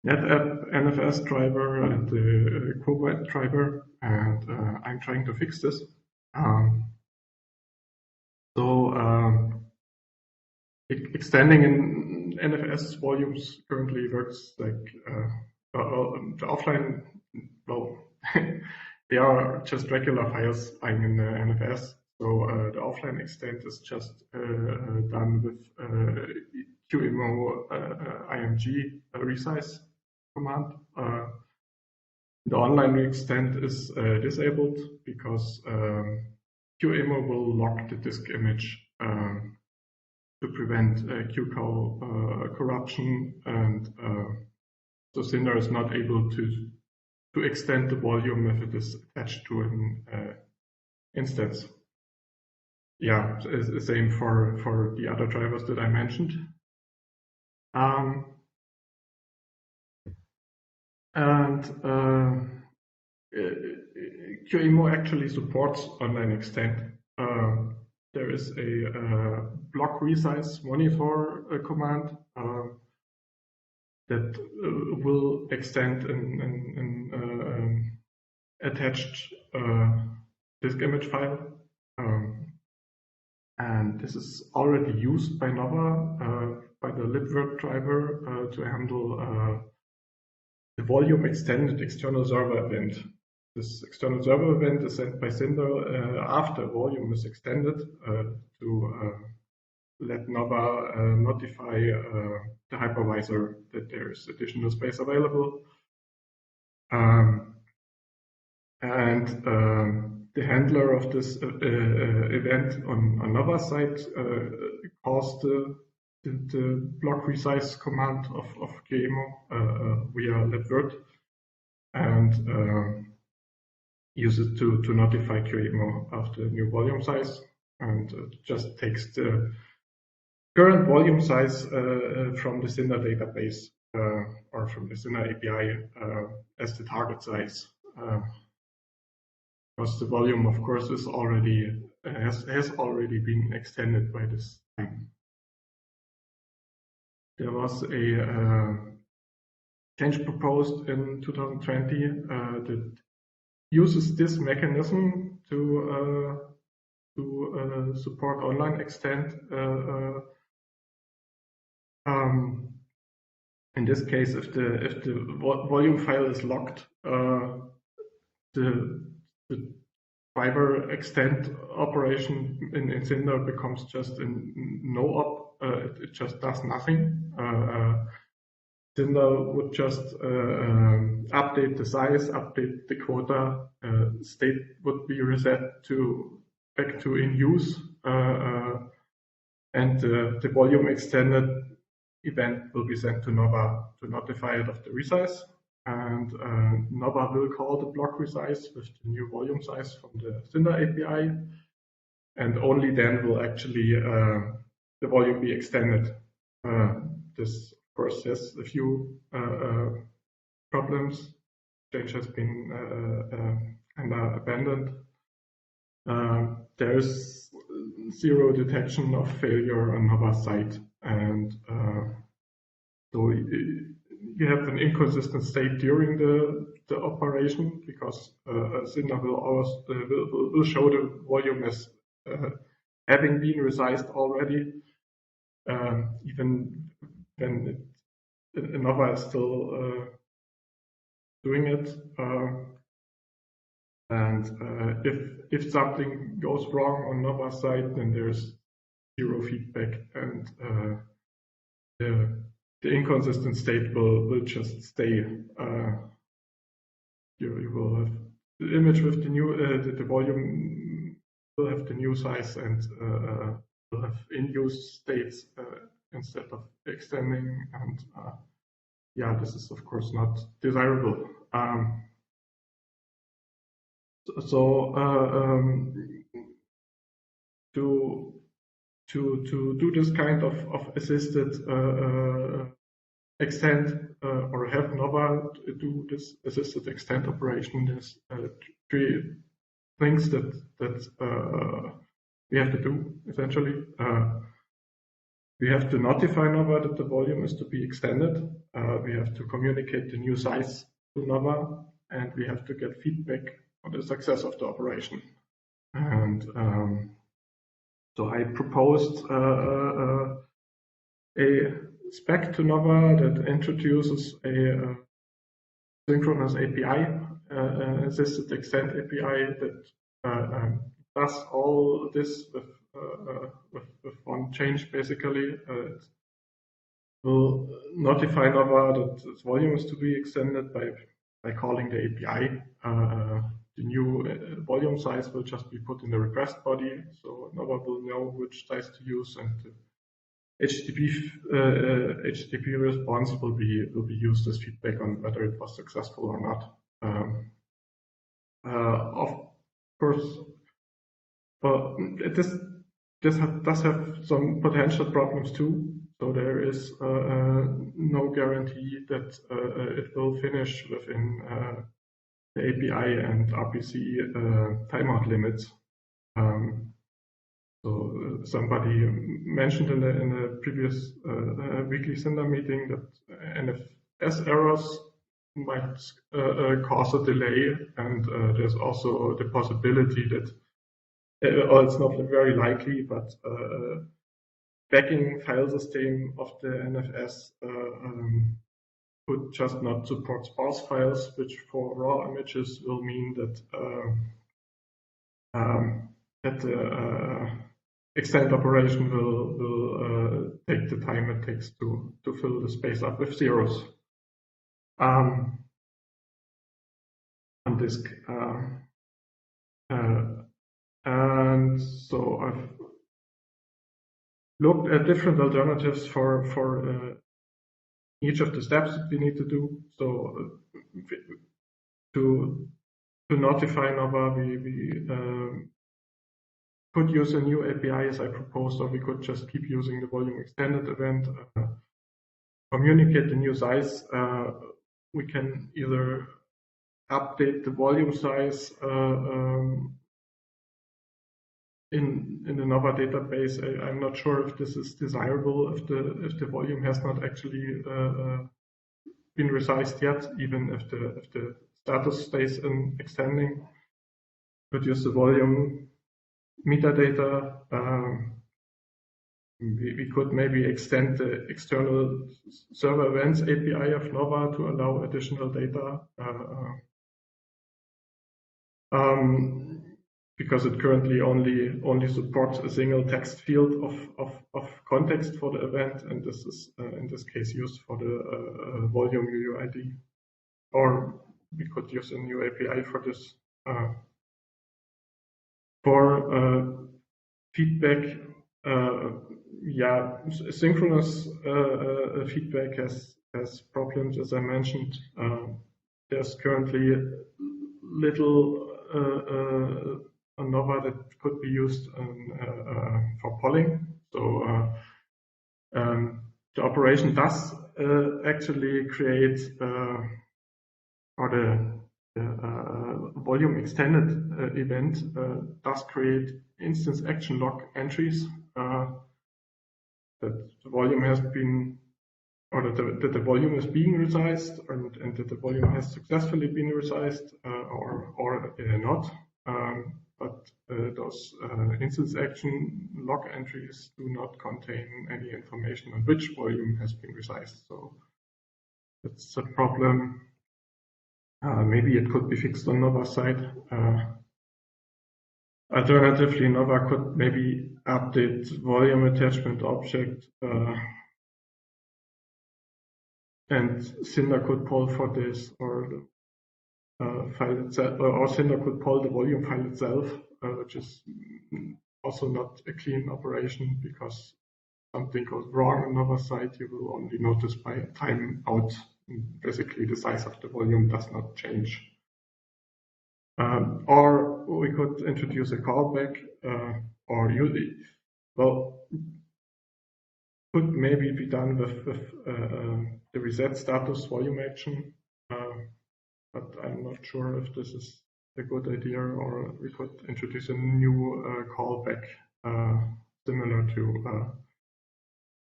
NetApp NFS driver and the Cobalt driver, and I'm trying to fix this. Extending in NFS volumes currently works like the offline. Well, they are just regular files lying in the NFS. So the offline extent is just done with QEMO IMG resize command. The online extent is disabled because QEMO will lock the disk image to prevent QCOW corruption, and so Cinder is not able to extend the volume if it is attached to an instance. Yeah, the same for the other drivers that I mentioned. QEMO actually supports online extend. There is a block resize monitor command that will extend an attached disk image file. And this is already used by Nova, by the libvirt driver, to handle the volume extended external server event. This external server event is sent by Cinder after volume is extended to let Nova notify the hypervisor that there is additional space available. the handler of this event on another side calls the block resize command of QEMU via libvirt and use it to notify QEMU of the new volume size, and it just takes the current volume size from the Cinder database or from the Cinder API as the target size. Because the volume, of course, is already has already been extended by this time. There was a change proposed in 2020 that uses this mechanism to support online extend. In this case, if the volume file is locked, the driver extend operation in Cinder becomes just a no op. It just does nothing. Cinder would just update the size, update the quota, state would be reset back to in use, and the volume extended event will be sent to Nova to notify it of the resize. And Nova will call the block resize with the new volume size from the Cinder API, and only then will actually the volume be extended. This, of course, has a few problems. Change has been abandoned. There is zero detection of failure on Nova's side, and so you have an inconsistent state during the operation, because Cinder will always will show the volume as having been resized already, even when Nova is still doing it. And if something goes wrong on Nova's side, then there's zero feedback, and the inconsistent state will just stay. You will have the image with the new the volume will have the new size, and will have in-use states instead of extending. And yeah, this is of course not desirable. To do this kind of assisted extend or have Nova do this assisted extend operation, there's three things that we have to do essentially. We have to notify Nova that the volume is to be extended. We have to communicate the new size to Nova, and we have to get feedback on the success of the operation. And so I proposed a spec to Nova that introduces a synchronous API, assisted extend API that does all this with one change basically. It will notify Nova that its volume is to be extended by calling the API. The new volume size will just be put in the request body, so Nova will know which size to use, and the HTTP response will be used as feedback on whether it was successful or not. Of course, this does have some potential problems too. So there is no guarantee that it will finish within the API and RPC timeout limits. So somebody mentioned in a previous weekly Cinder meeting that NFS errors might cause a delay, and there's also the possibility that, or it's not very likely, but backing file system of the NFS could just not support sparse files, which for raw images will mean that the extend operation will take the time it takes to fill the space up with zeros on disk. And so I've looked at different alternatives for each of the steps that we need to do. So to notify Nova, we could use a new API as I proposed, or we could just keep using the volume extended event. Communicate the new size. We can either update the volume size in the Nova database. I'm not sure if this is desirable if the volume has not actually been resized yet, even if the status stays in extending. Could use the volume metadata. We could maybe extend the external server events API of Nova to allow additional data. Because it currently only supports a single text field of context for the event, and this is in this case used for the volume UUID. Or we could use a new API for this. For feedback, synchronous feedback has problems, as I mentioned. There's currently little on Nova that could be used for polling. So the operation does actually create, or the volume extended event does create instance action log entries that the volume has been, or that the volume is being resized, and that the volume has successfully been resized or not. But those instance action log entries do not contain any information on which volume has been resized. So that's a problem. Maybe it could be fixed on Nova's side. Alternatively, Nova could maybe update volume attachment object, and Cinder could poll for this, or file itself, or Cinder could poll the volume file itself, which is also not a clean operation, because something goes wrong on Nova's side, you will only notice by a timeout. Basically, the size of the volume does not change. Or we could introduce a callback, or could maybe be done with the reset status volume action, but I'm not sure if this is a good idea, or we could introduce a new callback similar to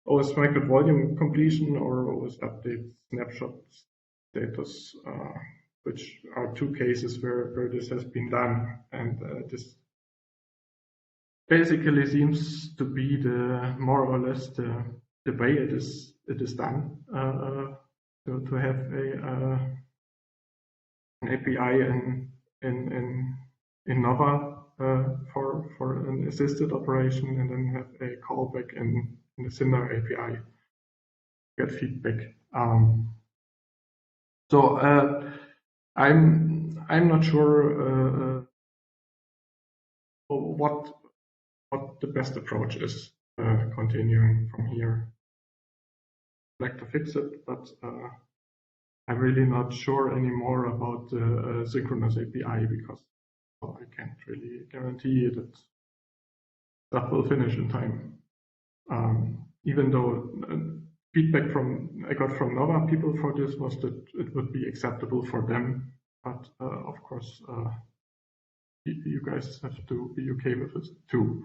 OS micro volume completion or OS update snapshot status, which are two cases where this has been done, and this basically seems to be the more or less the way it is done, to have an API in Nova for an assisted operation, and then have a callback in the Cinder API, get feedback. So I'm not sure what the best approach is continuing from here. I'd like to fix it, but I'm really not sure anymore about the synchronous API, because I can't really guarantee that stuff will finish in time. Even though feedback I got from Nova people for this was that it would be acceptable for them, but of course you guys have to be okay with it too.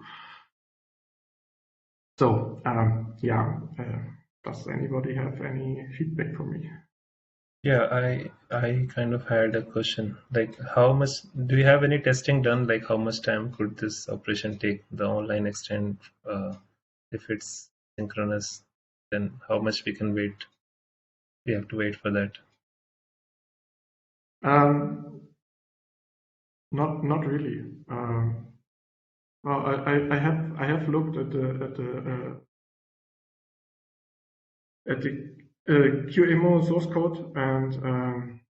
So does anybody have any feedback for me? Yeah, I kind of had a question. Like, how much do you have any testing done? Like, how much time could this operation take? The online extend, if it's synchronous, then how much we can wait? We have to wait for that. Not really. Well, I have looked at the QEMU source code, and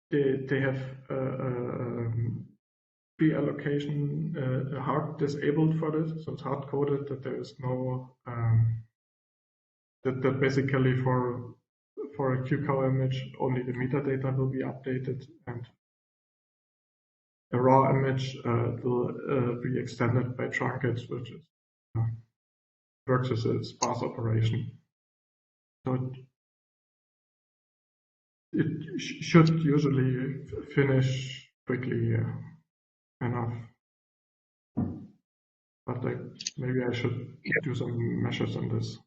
they have pre-allocation hard disabled for this, so it's hard coded that there is no that basically for a QCOW image only the metadata will be updated and the raw image will be extended by truncate, which is works as a sparse operation. So it should usually finish quickly enough. But maybe I should do some measures on this.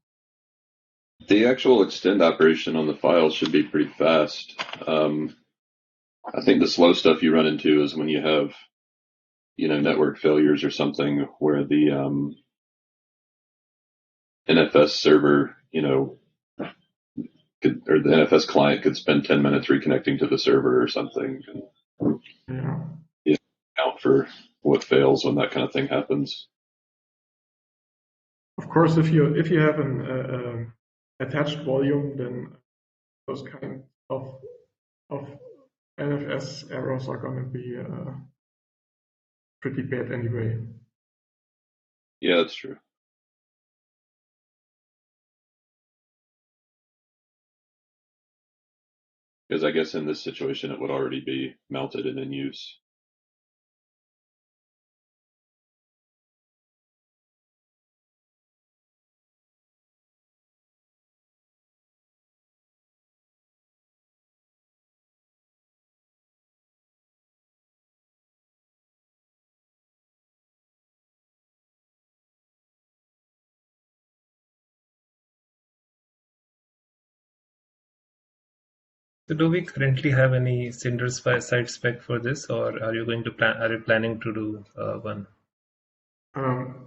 The actual extend operation on the file should be pretty fast. I think the slow stuff you run into is when you have, network failures or something where the NFS server, or the NFS client could spend 10 minutes reconnecting to the server or something. Yeah. Account for what fails when that kind of thing happens. Of course, if you have an attached volume, then those kind of NFS errors are going to be pretty bad anyway. Yeah, that's true. Because I guess in this situation, it would already be mounted and in use. So do we currently have any Cinder site spec for this, or are you going to are you planning to do one? Well,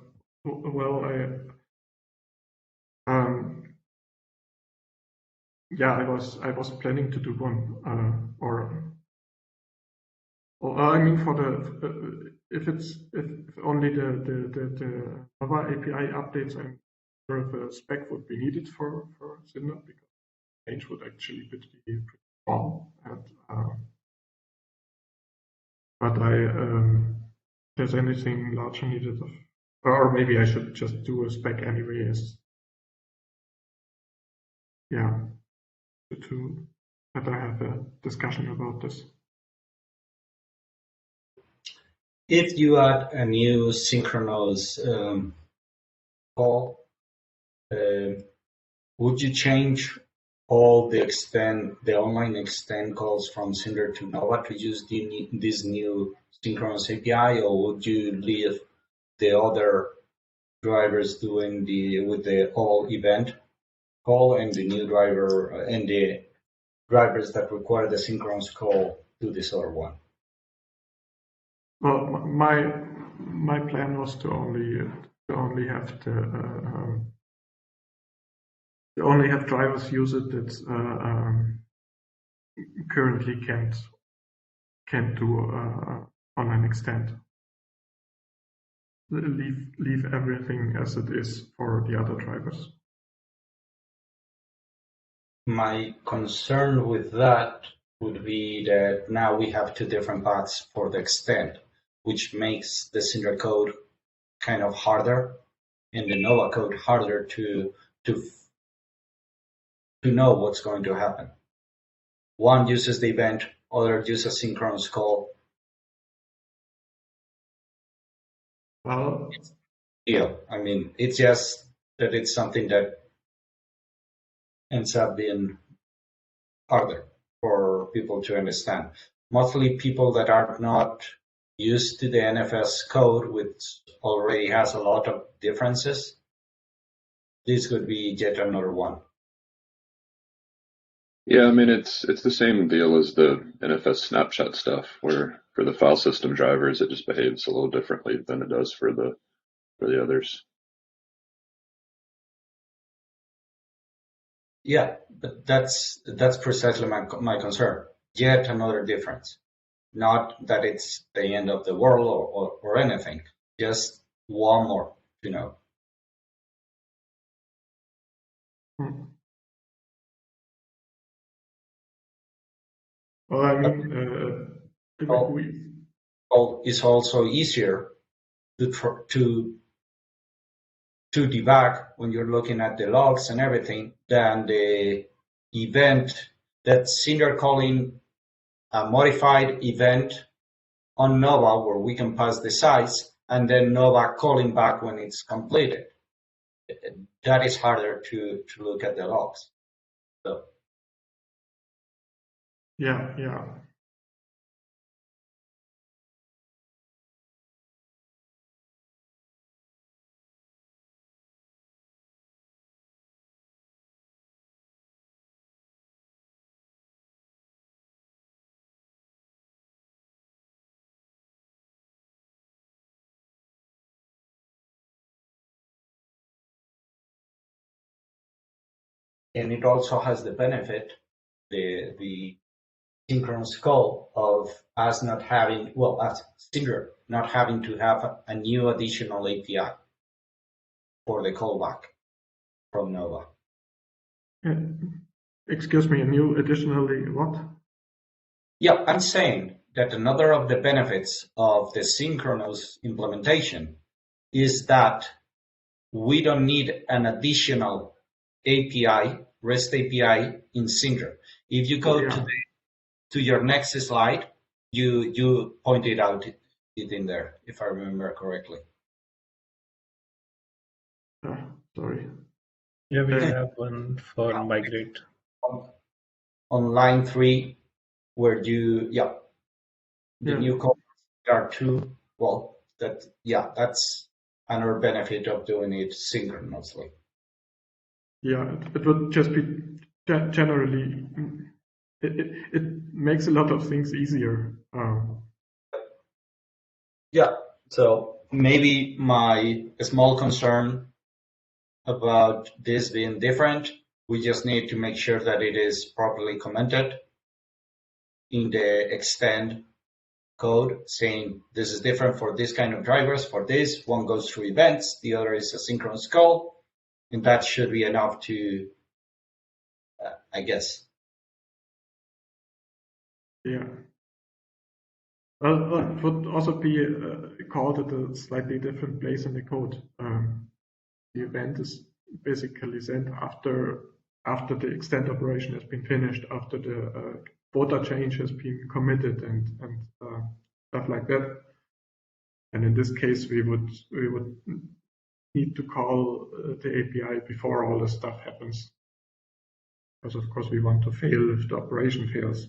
I was planning to do one, I mean for the if only the Java API updates, I'm sure the spec would be needed for Cinder because change would actually be pretty small. And but if there's anything larger needed, or maybe I should just do a spec anyway. To that I have a discussion about this. If you add a new synchronous call, would you change all the online extend calls from Cinder to Nova to use this new synchronous API, or would you leave the other drivers doing with the all event call and the new driver and the drivers that require the synchronous call to this other one? Well, my plan was to only have drivers use it that currently can't do online extend. Leave everything as it is for the other drivers. My concern with that would be that now we have two different paths for the extend, which makes the Cinder code kind of harder and the Nova code harder to know what's going to happen. One uses the event, other uses synchronous call. Well, I mean, it's just that it's something that ends up being harder for people to understand. Mostly people that are not used to the NFS code, which already has a lot of differences. This could be yet another one. Yeah, I mean, it's the same deal as the NFS snapshot stuff, where for the file system drivers, it just behaves a little differently than it does for the others. Yeah, but that's precisely my concern. Yet another difference. Not that it's the end of the world or anything. Just one more to know. Well, I mean, it's also easier to debug when you're looking at the logs and everything than the event that Cinder calling a modified event on Nova where we can pass the size and then Nova calling back when it's completed. That is harder to look at the logs. So. Yeah. And it also has the benefit, the synchronous call of us not having, well, as Cinder, not having to have a new additional API for the callback from Nova. Excuse me, a new additionally what? Yeah, I'm saying that another of the benefits of the synchronous implementation is that we don't need an additional API, REST API in Cinder. If you go to your next slide, you pointed out it in there, if I remember correctly. Sorry. Yeah, we have one for migrate. On line 3, where the new comments are true. Well, that's another benefit of doing it synchronously. Yeah, it would just be generally, it makes a lot of things easier. Yeah, so maybe my small concern about this being different, we just need to make sure that it is properly commented in the extend code saying this is different for this kind of drivers. For this, one goes through events, the other is a synchronous call, and that should be enough to, I guess. Yeah. Well, it would also be called at a slightly different place in the code. The event is basically sent after the extend operation has been finished, after the quota change has been committed, and stuff like that. And in this case, we would need to call the API before all this stuff happens, because of course we want to fail if the operation fails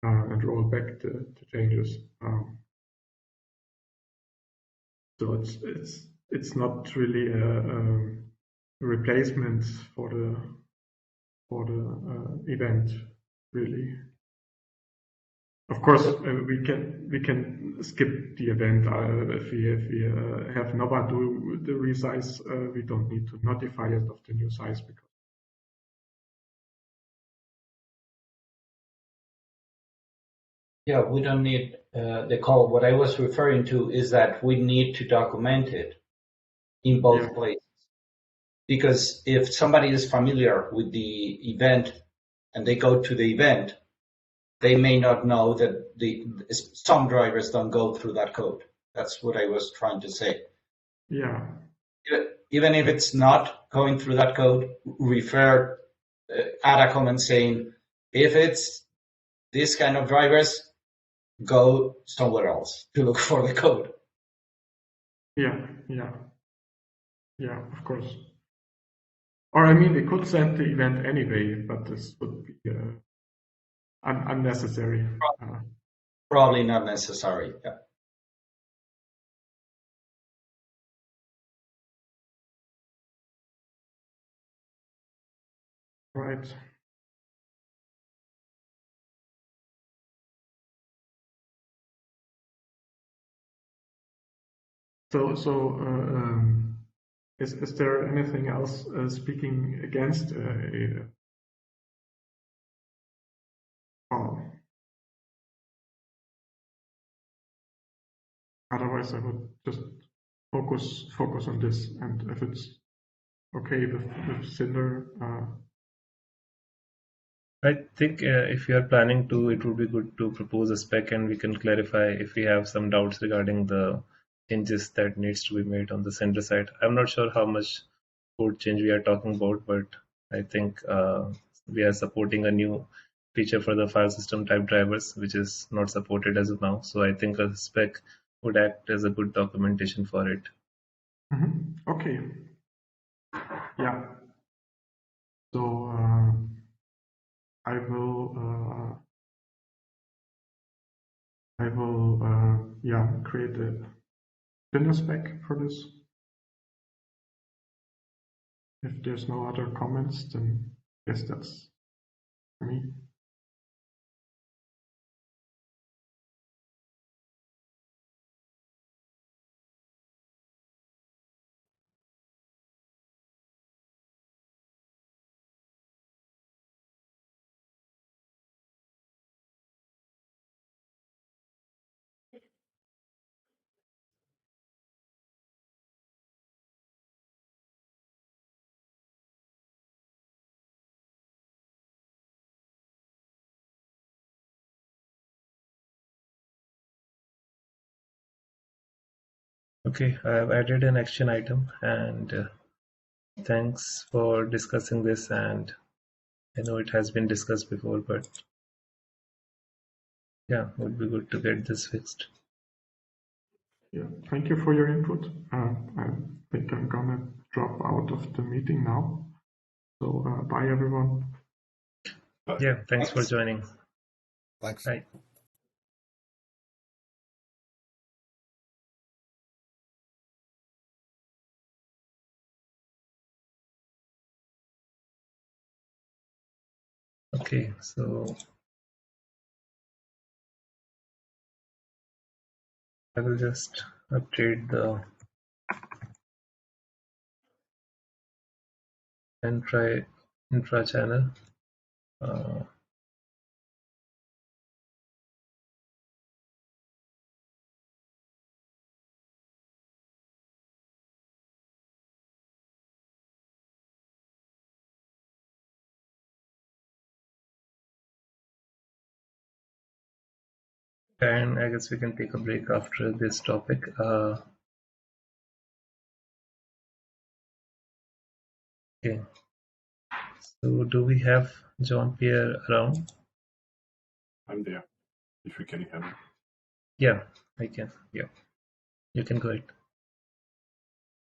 and roll back the changes. So it's not really a replacement for the event, really. Of course, we can skip the event if we have Nova do the resize. We don't need to notify it of the new size because. Yeah, we don't need the call. What I was referring to is that we need to document it in both places. Because if somebody is familiar with the event and they go to the event, they may not know that some drivers don't go through that code. That's what I was trying to say. Yeah. Even if it's not going through that code, add a comment saying, if it's this kind of drivers, go somewhere else to look for the code. Yeah, of course. Or I mean, we could send the event anyway, but this would be unnecessary. Probably not necessary. Yeah. Right. So is there anything else speaking against a call? Otherwise, I would just focus on this, and if it's okay with Cinder, I think if you are planning to, it would be good to propose a spec and we can clarify if we have some doubts regarding the changes that needs to be made on the Cinder side. I'm not sure how much code change we are talking about, but I think we are supporting a new feature for the file system type drivers, which is not supported as of now. So I think a spec would act as a good documentation for it. Okay. Yeah. So I will yeah, create a Cinder spec for this. If there's no other comments, then I guess that's for me. Okay, I have added an action item and thanks for discussing this. And I know it has been discussed before, but yeah, it would be good to get this fixed. Yeah, thank you for your input. I think I'm gonna drop out of the meeting now. So bye everyone. Yeah, thanks for joining. Thanks. Bye. Okay, so I will just update the intra channel. And I guess we can take a break after this topic. Okay, so do we have Jean-Pierre around? I'm there, if you can hear me. Yeah, I can. Yeah, you can go ahead.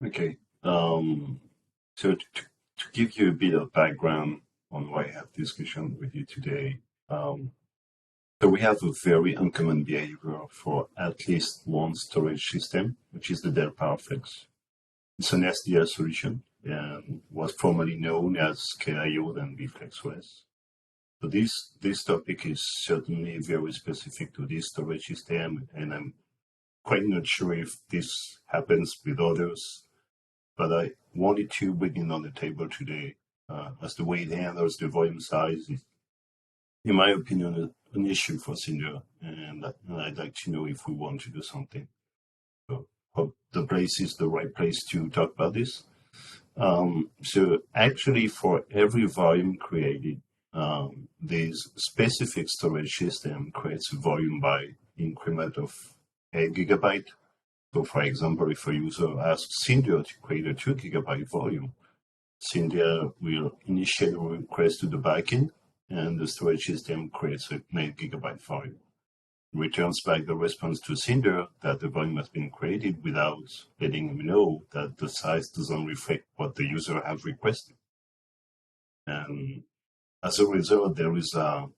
Okay. So to give you a bit of background on why I have discussion with you today, so we have a very uncommon behavior for at least one storage system, which is the Dell PowerFlex. It's an SDL solution and was formerly known as KIO and VFlexOS. So this topic is certainly very specific to this storage system, and I'm quite not sure if this happens with others, but I wanted to bring it on the table today as the way it handles the volume size is, in my opinion, an issue for Cinder, and I'd like to know if we want to do something. So hope the place is the right place to talk about this. So actually, for every volume created, this specific storage system creates a volume by increment of 8 gigabyte. So for example, if a user asks Cinder to create a 2 gigabyte volume, Cinder will initiate a request to the backend, and the storage system creates an 8 gigabyte volume. Returns back the response to Cinder that the volume has been created without letting them know that the size doesn't reflect what the user has requested. And as a result, there is a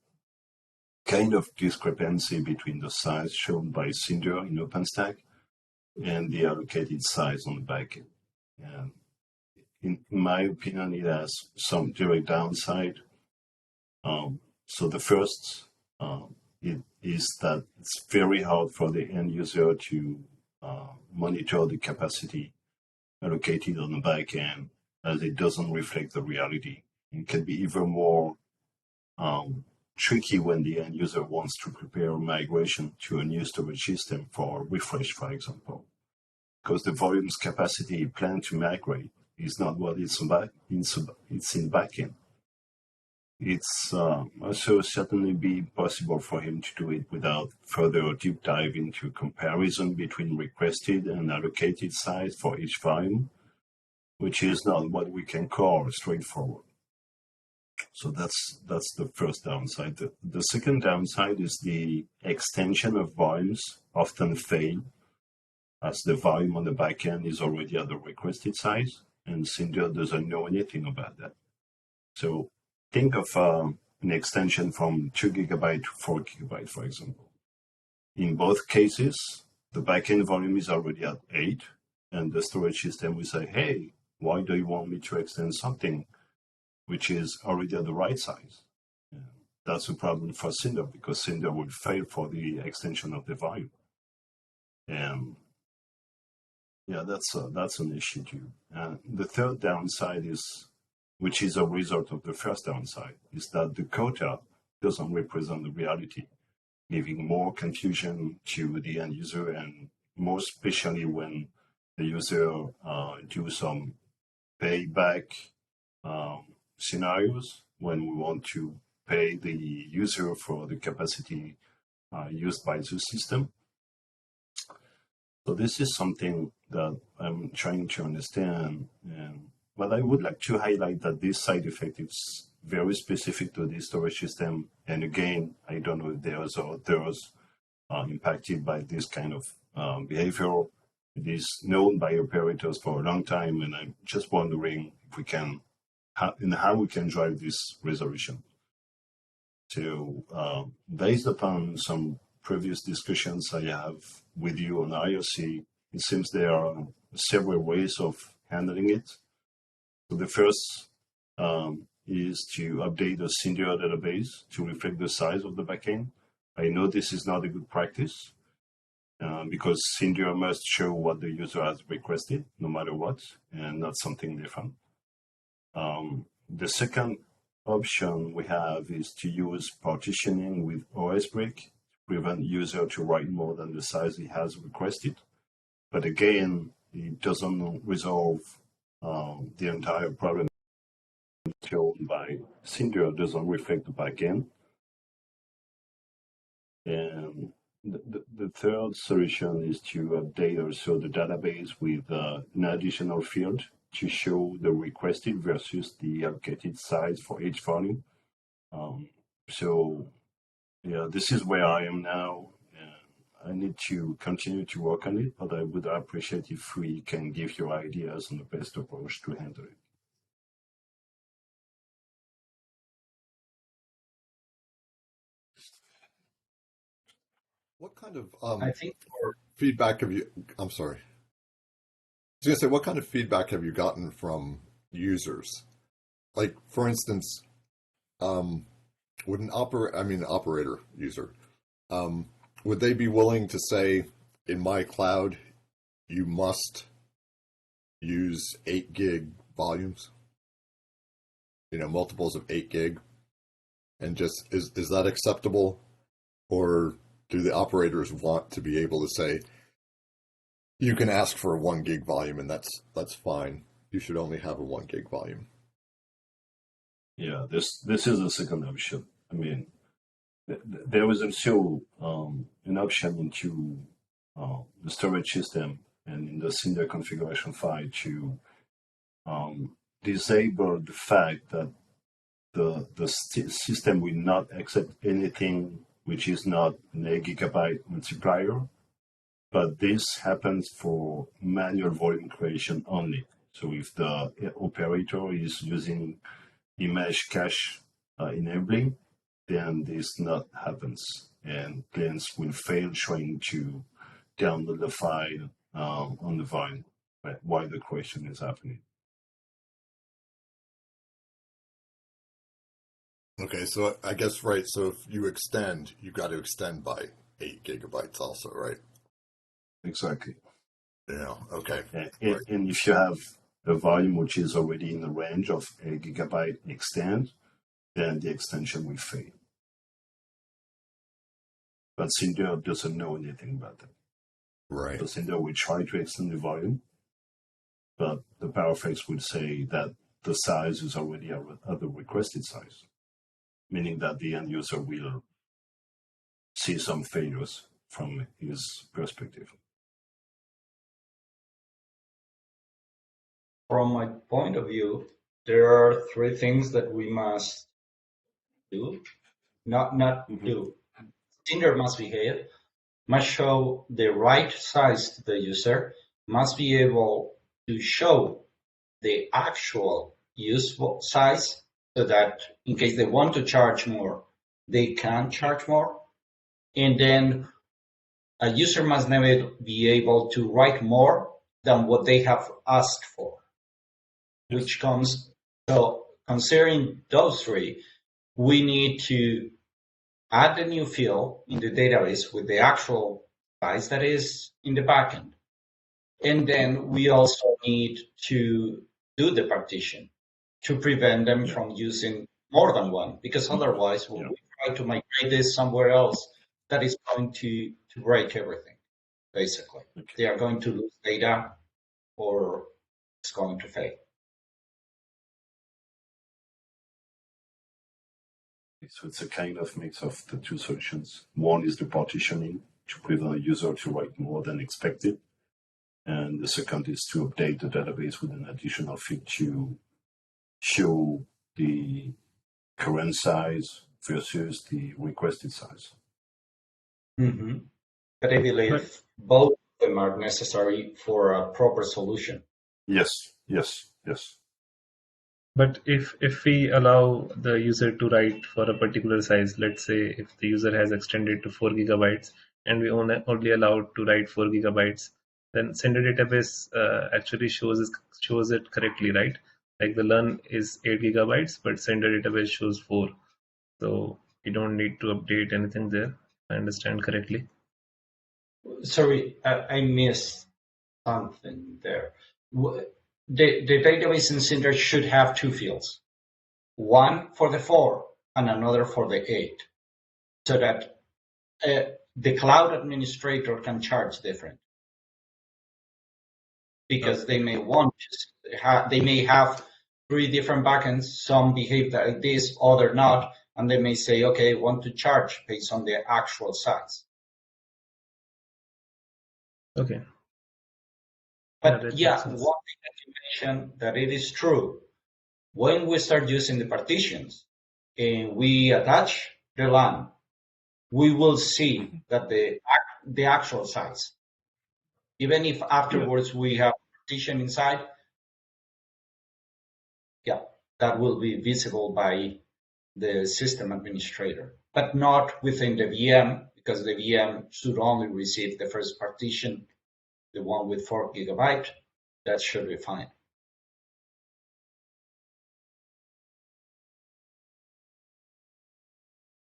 kind of discrepancy between the size shown by Cinder in OpenStack and the allocated size on the backend. And in my opinion, it has some direct downside. So the first it is that it's very hard for the end user to monitor the capacity allocated on the backend, as it doesn't reflect the reality. It can be even more tricky when the end user wants to prepare a migration to a new storage system for refresh, for example, because the volume's capacity planned to migrate is not what it's in backend. it's also certainly be possible for him to do it without further deep dive into comparison between requested and allocated size for each volume, which is not what we can call straightforward. So that's the first downside. The second downside is the extension of volumes often fail as the volume on the backend is already at the requested size, and Cinder doesn't know anything about that. So think of an extension from 2 GB to 4 GB, for example. In both cases, the backend volume is already at 8, and the storage system will say, hey, why do you want me to extend something which is already at the right size? That's a problem for Cinder, because Cinder will fail for the extension of the volume. And yeah, that's an issue too. The third downside is, which is a result of the first downside, is that the quota doesn't represent the reality, giving more confusion to the end user, and more especially when the user do some payback scenarios, when we want to pay the user for the capacity used by the system. So this is something that I'm trying to understand. But I would like to highlight that this side effect is very specific to the storage system. And again, I don't know if there's others impacted by this kind of behavior. It is known by operators for a long time, and I'm just wondering if we can, how we can drive this resolution. So based upon some previous discussions I have with you on IRC, it seems there are several ways of handling it. So the first is to update the Cinder database to reflect the size of the backend. I know this is not a good practice because Cinder must show what the user has requested, no matter what, and not something different. The second option we have is to use partitioning with SRBAC to prevent user to write more than the size he has requested. But again, it doesn't resolve the entire problem shown by Cinder, doesn't reflect the backend. And the third solution is to update also the database with an additional field to show the requested versus the allocated size for each volume. So yeah, this is where I am now. I need to continue to work on it, but I would appreciate if we can give you ideas on the best approach to handle it. What kind of I think feedback have you? I'm sorry. I was gonna say, what kind of feedback have you gotten from users? Like, for instance, would an operator user, would they be willing to say, in my cloud, you must use 8 gig volumes? Multiples of 8 gig, and just is that acceptable, or do the operators want to be able to say, you can ask for a 1 gig volume and that's fine. You should only have a 1 gig volume. Yeah, this is the second option. I mean, there was also an option into the storage system and in the Cinder configuration file to disable the fact that the system will not accept anything which is not an 8 gigabyte multiplier, but this happens for manual volume creation only. So if the operator is using image cache enabling, then this not happens, and clients will fail trying to download the file on the volume while the creation is happening. Okay, so I guess, right, so if you extend, you got to extend by 8 gigabytes also, right? Exactly. Yeah, okay. And if you have a volume which is already in the range of 8 gigabyte extend, then the extension will fail. But Cinder doesn't know anything about that. Right. So Cinder will try to extend the volume, but the PowerFlex will say that the size is already at the requested size. meaning that the end user will see some failures from his perspective. From my point of view, there are three things that we must do, not do. Cinder must behave, must show the right size to the user, must be able to show the actual useful size so that in case they want to charge more, they can charge more. And then a user must never be able to write more than what they have asked for, which comes, so considering those three, we need to add a new field in the database with the actual size that is in the backend. And then we also need to do the partition to prevent them from using more than one, because otherwise when we try to migrate this somewhere else, that is going to break everything, basically. They are going to lose data or it's going to fail. So it's a kind of mix of the two solutions. One is the partitioning to prevent a user to write more than expected. And the second is to update the database with an additional field to show the current size versus the requested size. Mm-hmm. But I believe both of them are necessary for a proper solution. Yes. But if we allow the user to write for a particular size, let's say if the user has extended to 4 gigabytes and we only allowed to write 4 gigabytes, then Cinder database actually shows it correctly, right? Like the learn is 8 gigabytes, but Cinder database shows 4. So you don't need to update anything there, if I understand correctly. Sorry, I missed something there. The database in Cinder should have two fields, one for the 4 and another for the 8, so that the cloud administrator can charge different. Because they may want to have, they may have 3 different backends, some behave like this, other not, and they may say, okay, I want to charge based on the actual size. Okay. But yeah, one thing that you mentioned, that it is true, when we start using the partitions and we attach the LAN, we will see that the actual size, even if afterwards we have partition inside, yeah, that will be visible by the system administrator, but not within the VM, because the VM should only receive the first partition, the one with 4 gigabytes. That should be fine.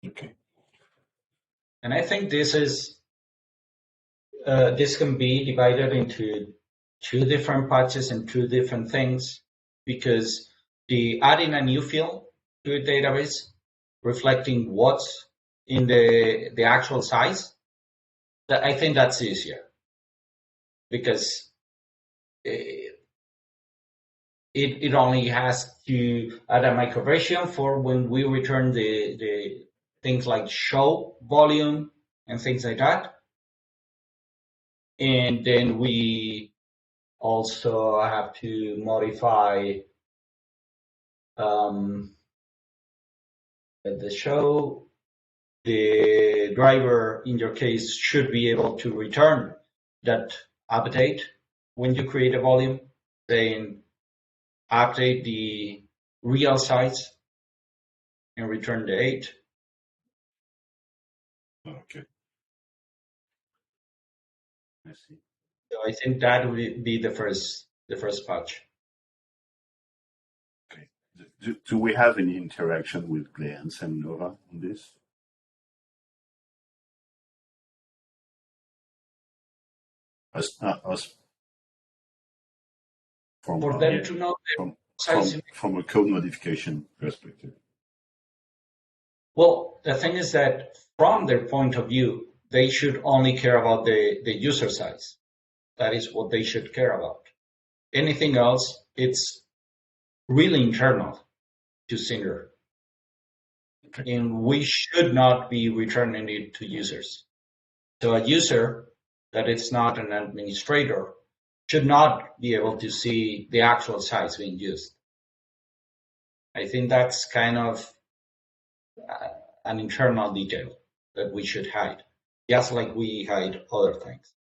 Okay. And I think this is this can be divided into 2 different patches and 2 different things, because the adding a new field to a database reflecting what's in the actual size, that I think that's easier, because it only has to add a microversion for when we return the things like show volume and things like that. And then we also have to modify the show. The driver, in your case, should be able to return that update when you create a volume, then update the real size and return the 8. Okay. I see. So I think that would be the first patch. Okay. Do we have any interaction with Glance and Nova on this? For them to know from a code modification perspective. Well, the thing is that from their point of view, they should only care about the user size. That is what they should care about. Anything else, it's really internal to Cinder. and we should not be returning it to users. So a user that is not an administrator should not be able to see the actual size being used. I think that's kind of an internal detail that we should hide, just like we hide other things.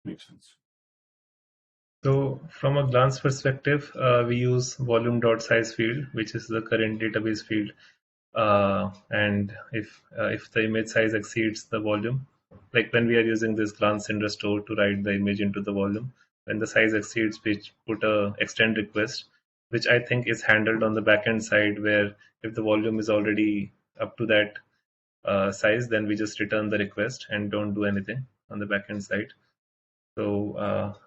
Makes sense. So from a glance perspective, we use volume.size field, which is the current database field. And if the image size exceeds the volume, like when we are using this glance Cinder store to write the image into the volume, when the size exceeds, we put a extend request, which I think is handled on the backend side, where if the volume is already up to that size, then we just return the request and don't do anything on the backend side. So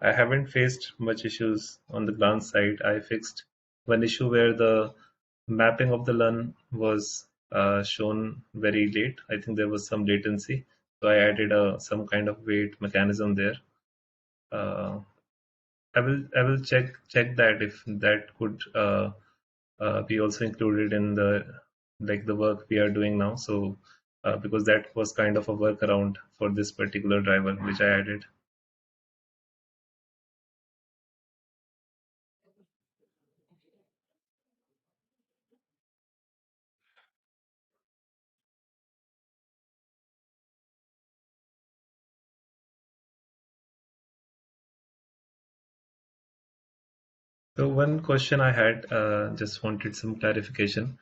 I haven't faced much issues on the glance side. I fixed one issue where the mapping of the LUN was shown very late. I think there was some latency, so I added some kind of wait mechanism there. I will check that if that could be also included in the work we are doing now. So because that was kind of a workaround for this particular driver which I added. So one question I had, just wanted some clarification.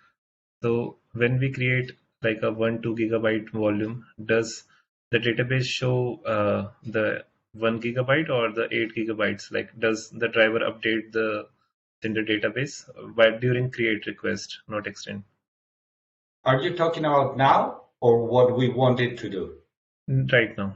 So when we create like a 2 gigabyte volume, does the database show the 1 gigabyte or the 8 gigabytes? Like, does the driver update the Cinder database but during create request, not extend? Are you talking about now or what we wanted to do? Right now.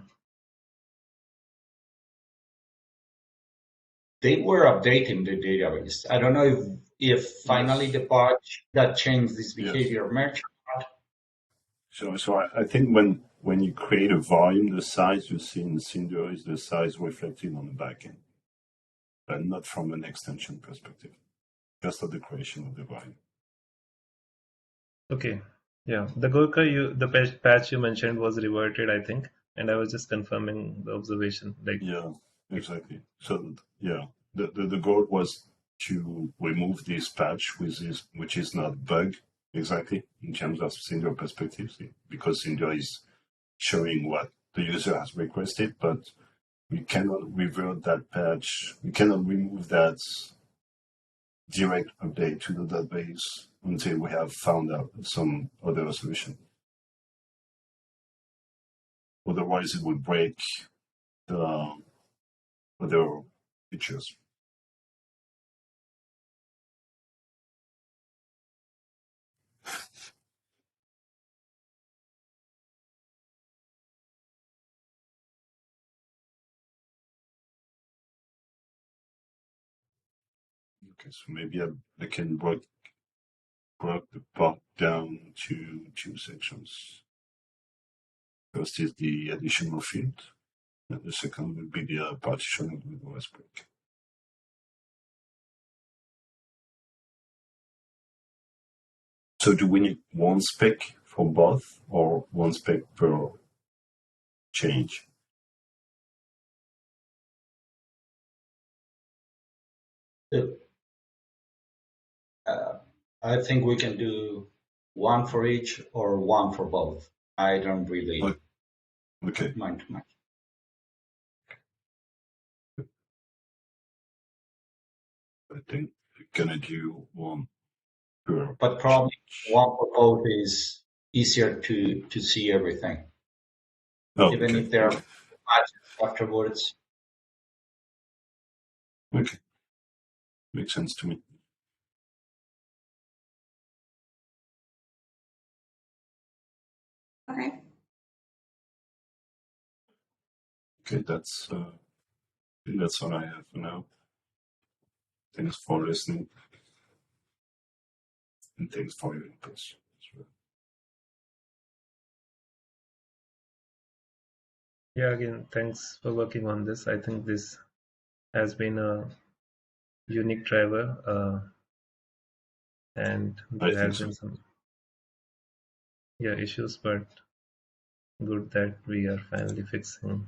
They were updating the database. I don't know if finally the patch that changed this behavior merged. So I think when you create a volume, the size you see in Cinder is the size reflected on the backend, but not from an extension perspective, just at the creation of the volume. Okay. Yeah. The Gorka, the patch you mentioned was reverted, I think, and I was just confirming the observation. Like, yeah, exactly. So yeah, the goal was to remove this patch, which is not bug exactly in terms of Cinder perspectives, because Cinder is showing what the user has requested, but we cannot revert that patch. We cannot remove that direct update to the database until we have found out some other solution. Otherwise, it would break the other features. Okay, so maybe I can break the part down to two sections. First is the additional field, and the second will be the partitioning with OSBreak. So do we need one spec for both or one spec per change? I think we can do one for each or one for both. I don't really mind too much. I think we're gonna do one per. But probably one for both is easier to see everything. Even if there are patches afterwards. Okay. Makes sense to me. Okay. Okay, that's all I have for now. Thanks for listening. And thanks for your inputs. yeah, again, thanks for working on this. I think this has been a unique driver. and I there think had so. been some issues, but good that we are finally fixing.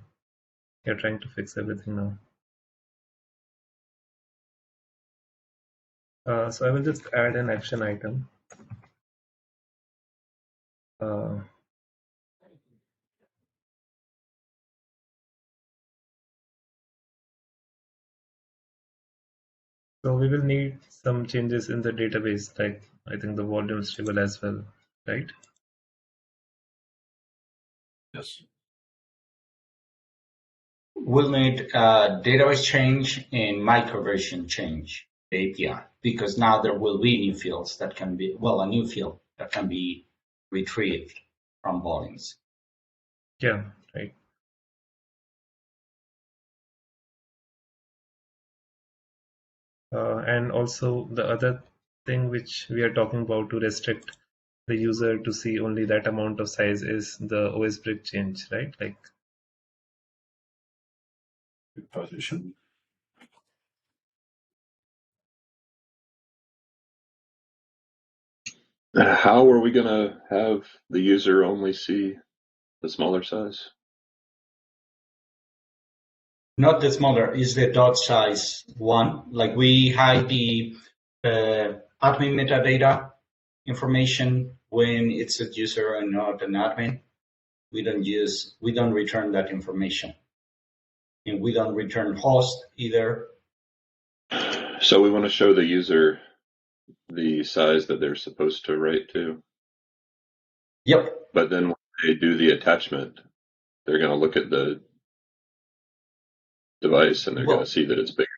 We are trying to fix everything now. So I will just add an action item. So we will need some changes in the database, like I think the volumes table as well, right? Yes. We'll need a database change and microversion change, the API, because now there will be new fields that can be, well, a new field that can be retrieved from volumes. Yeah, right. And also the other thing which we are talking about to restrict the user to see only that amount of size is the OS brick change, right? Like Partition. How are we going to have the user only see the smaller size? Not the smaller, is the dot size one. Like we hide the admin metadata information when it's a user and not an admin. We don't return that information. And we don't return host either. So we want to show the user the size that they're supposed to write to. Yep. But then when they do the attachment, they're going to look at the device and they're going to see that it's bigger.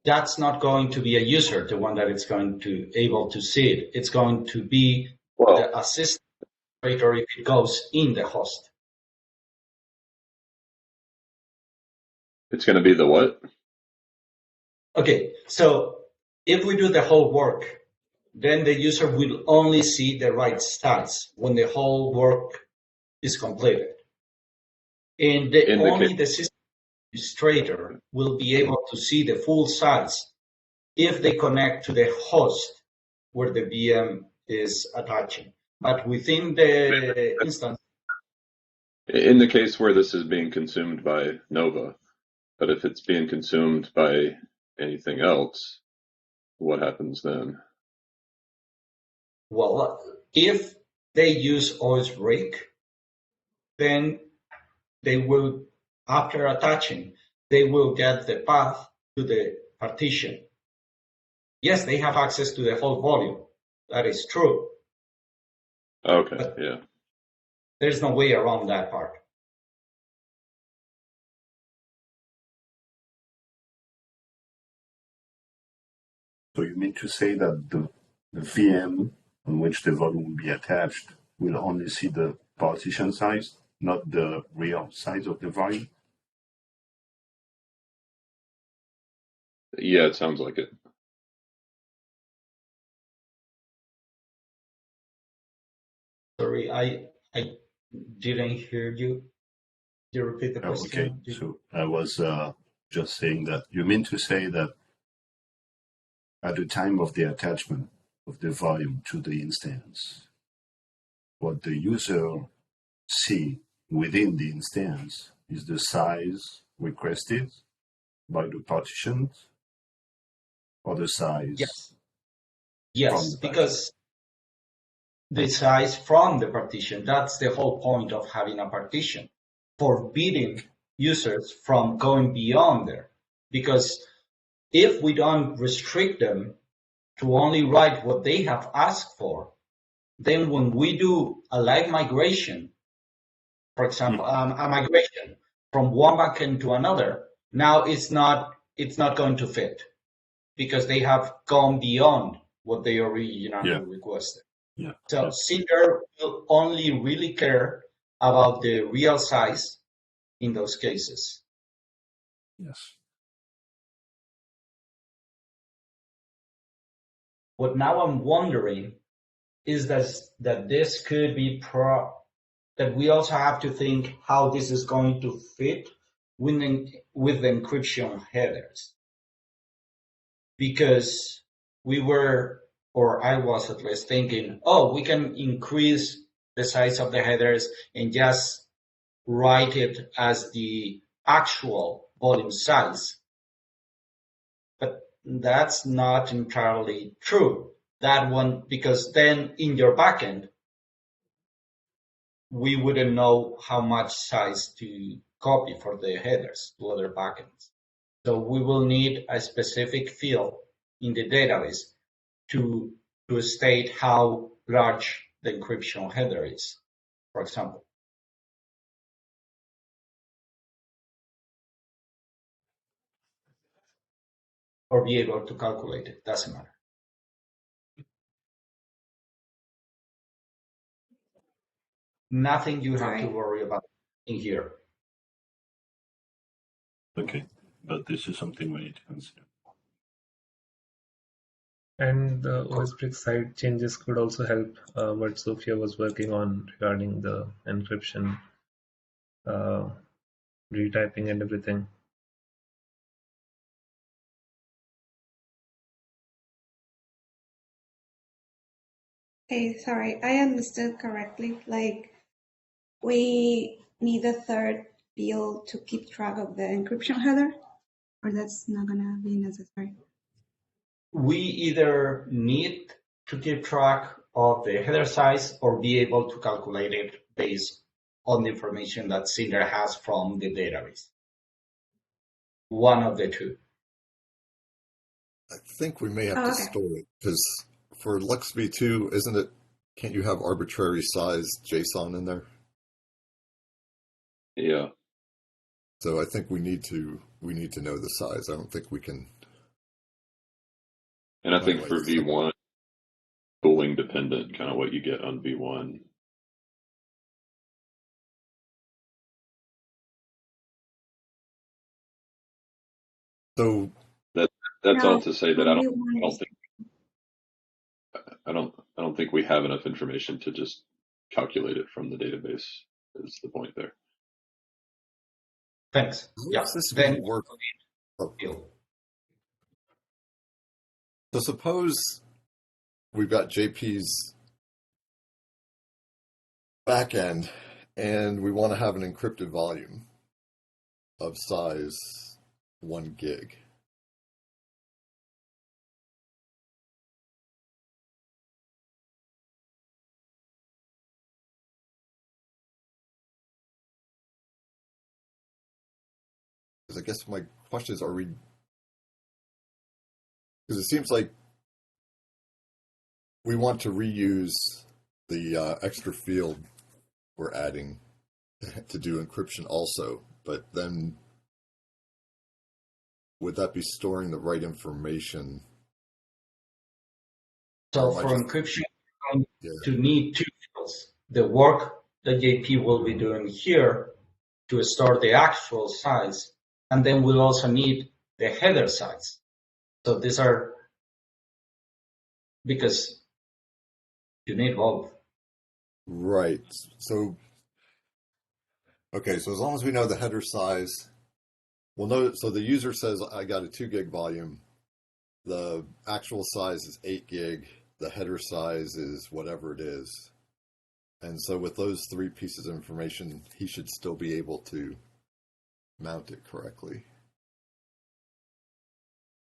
That's not going to be a user, the one that it's going to able to see it. It's going to be the assistant operator if it goes in the host. It's going to be the what? Okay, so if we do the whole work, then the user will only see the right size when the whole work is completed. And only the system administrator will be able to see the full size if they connect to the host where the VM is attaching. But within the instance. In the case where this is being consumed by Nova, but if it's being consumed by anything else, what happens then? Well, if they use OSBreak, then they will, after attaching, they will get the path to the partition. Yes, they have access to the whole volume. That is true. Okay, but yeah. There's no way around that part. So you mean to say that the VM on which the volume will be attached will only see the partition size, not the real size of the volume? Yeah, it sounds like it. Sorry, I didn't hear you. Could you repeat the question? Okay, so I was just saying that you mean to say that at the time of the attachment of the volume to the instance, what the user see within the instance is the size requested by the partitions or the size? Yes, because the size from the partition, that's the whole point of having a partition, forbidding users from going beyond there. Because if we don't restrict them to only write what they have asked for, then when we do a live migration, for example, a migration from one backend to another, now it's not going to fit because they have gone beyond what they originally requested. Yeah. So Cinder will only really care about the real size in those cases. Yes. What now I'm wondering is that this could be that we also have to think how this is going to fit with the encryption headers. Because we were or I was at least thinking, oh, we can increase the size of the headers and just write it as the actual volume size. But that's not entirely true. That one, because then in your backend, we wouldn't know how much size to copy for the headers to other backends. So we will need a specific field in the database to state how large the encryption header is, for example. Or be able to calculate it, doesn't matter. Nothing you have to worry about in here. Okay, but this is something we need to consider. And the OSBrick side changes could also help what Sophia was working on regarding the encryption, retyping and everything. Hey, sorry, I understood correctly. Like, we need a third field to keep track of the encryption header, or that's not gonna be necessary? We either need to keep track of the header size or be able to calculate it based on the information that Cinder has from the database. One of the two. I think we may have to store it, because for LuxV2, isn't it, can't you have arbitrary size JSON in there? Yeah. So I think we need to know the size. I don't think we can. And I think for V1, tooling dependent, kind of what you get on V1. So that's all to say that I don't think we have enough information to just calculate it from the database. Is the point there? Thanks. Yeah. Then work. So suppose we've got JP's backend and we want to have an encrypted volume of size 1 gig. Because I guess my question is, because it seems like we want to reuse the extra field we're adding to do encryption also, but then would that be storing the right information? So for encryption, we're going to need two fields. The work that JP will be doing here to store the actual size, and then we'll also need the header size. So these are, because you need both. Right. So, okay, so as long as we know the header size, we'll know. So the user says, I got a 2 gig volume. The actual size is 8 gig. The header size is whatever it is. And so with those 3 pieces of information, he should still be able to mount it correctly.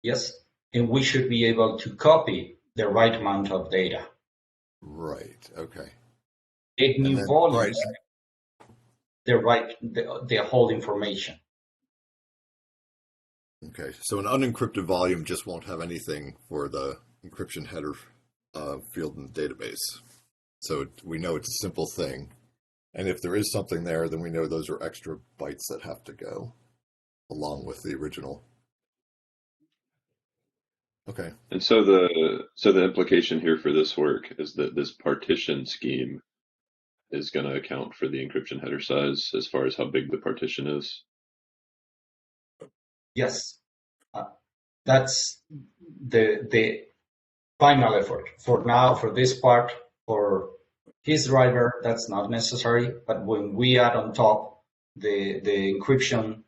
Yes, and we should be able to copy the right amount of data. Right, okay. Take new volumes, the whole information. Okay, so an unencrypted volume just won't have anything for the encryption header field in the database. So we know it's a simple thing. And if there is something there, then we know those are extra bytes that have to go along with the original. Okay. And so the implication here for this work is that this partition scheme is going to account for the encryption header size as far as how big the partition is. Yes, that's the final effort. For now, for this part, for his driver, that's not necessary. But when we add on top the encryption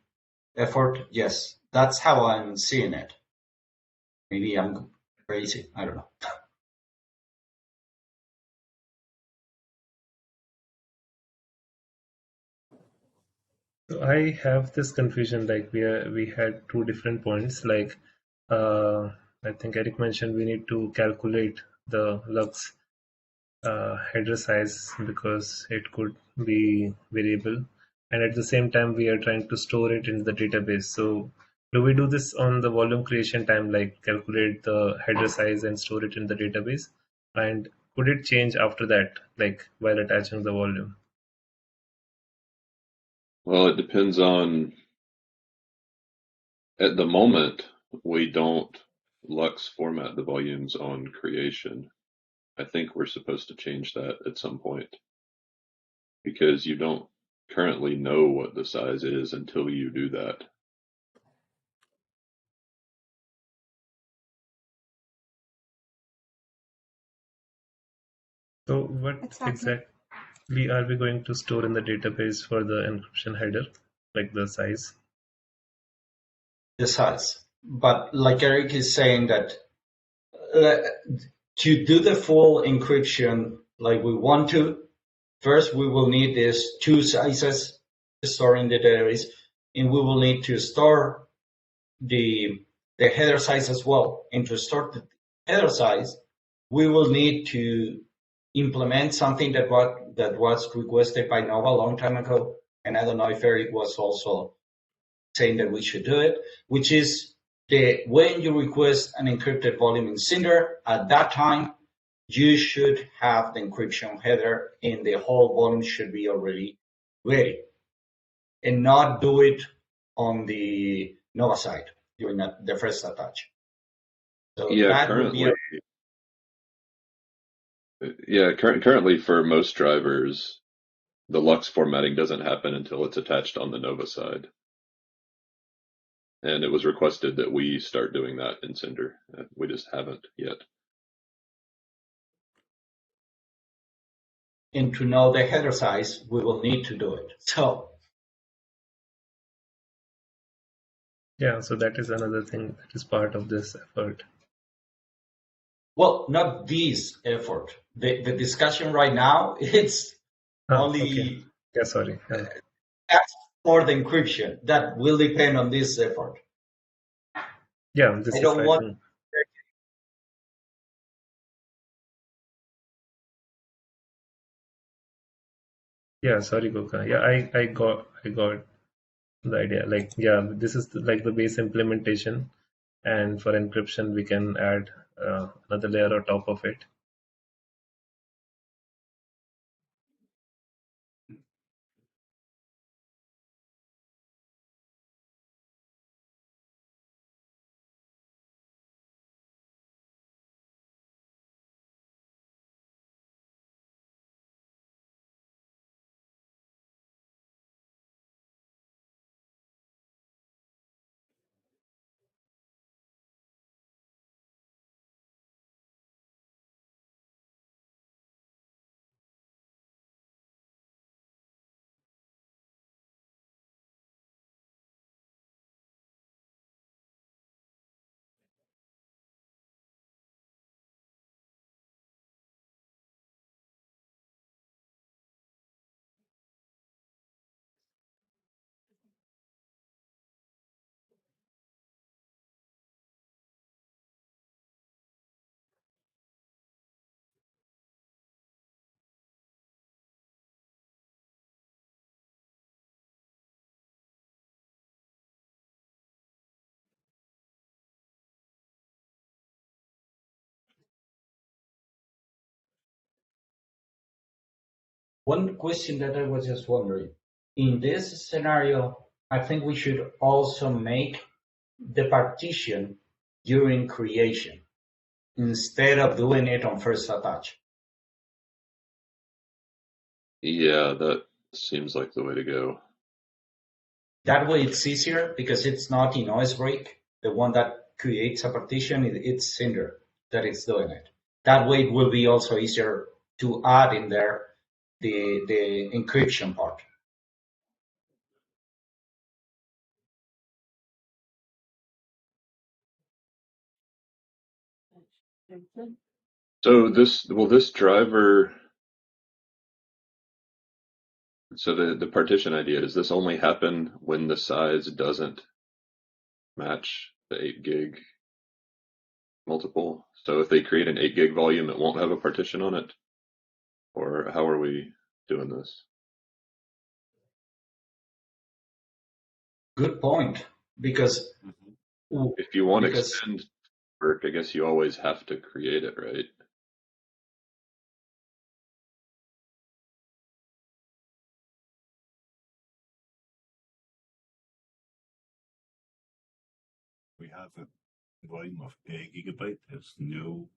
effort, yes, that's how I'm seeing it. Maybe I'm crazy. I don't know. So I have this confusion, like we had two different points. Like uh, I think Eric mentioned we need to calculate the lux header size because it could be variable, and at the same time we are trying to store it in the database. So do we do this on the volume creation time, like calculate the header size and store it in the database? And could it change after that, like while attaching the volume? Well, it depends on, at the moment, we don't Lux format the volumes on creation. I think we're supposed to change that at some point because you don't currently know what the size is until you do that. So what Exactly. exactly are we going to store in the database for the encryption header, like the size? The size. But like Eric is saying that uh, to do the full encryption like we want to, first we will need these two sizes to store in the database, and we will need to store the header size as well. And to store the header size, we will need to implement something that was requested by Nova a long time ago, and I don't know if Eric was also saying that we should do it, which is when you request an encrypted volume in Cinder, at that time, you should have the encryption header and the whole volume should be already ready, and not do it on the Nova side during the first attach. So Yeah, that would be currently for most drivers, the Lux formatting doesn't happen until it's attached on the Nova side. And it was requested that we start doing that in Cinder. We just haven't yet. and to know the header size, we will need to do it. So Yeah, so that is another thing that is part of this effort. well, not this effort. The discussion right now, it's only Okay. Yeah, sorry. ask for the encryption. That will depend on this effort. Yeah, I this is don't right. want. Yeah, sorry, Goka. Yeah, I got the idea. Like, yeah, this is like the base implementation, and for encryption we can add another layer on top of it. One question that I was just wondering, in this scenario, I think we should also make the partition during creation instead of doing it on first attach. Yeah, that seems like the way to go. That way it's easier because it's not in OSBreak, the one that creates a partition, it's Cinder that is doing it. That way it will be also easier to add in there the encryption part. So this driver So the partition idea, does this only happen when the size doesn't match the 8 gig multiple? So if they create an 8 gig volume, it won't have a partition on it? Or how are we doing this? Good point, because If you want to because extend work, I guess you always have to create it, right? We have a volume of 8 gigabyte. There's no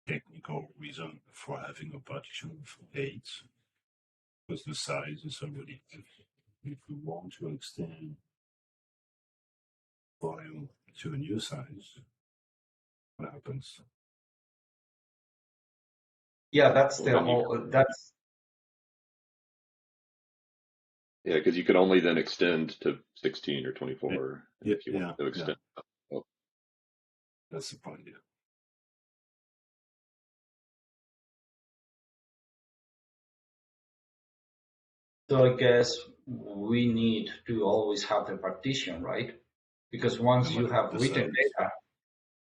technical reason for having a partition of 8 because the size is already. If we want to extend volume to a new size, what happens? yeah, that's Well, the whole. That's yeah, because you could only then extend to 16 or 24 Yeah, if you want to extend. Oh, that's the point. Yeah. so. I guess we need to always have the partition, right? Because once No you matter have the written size. data,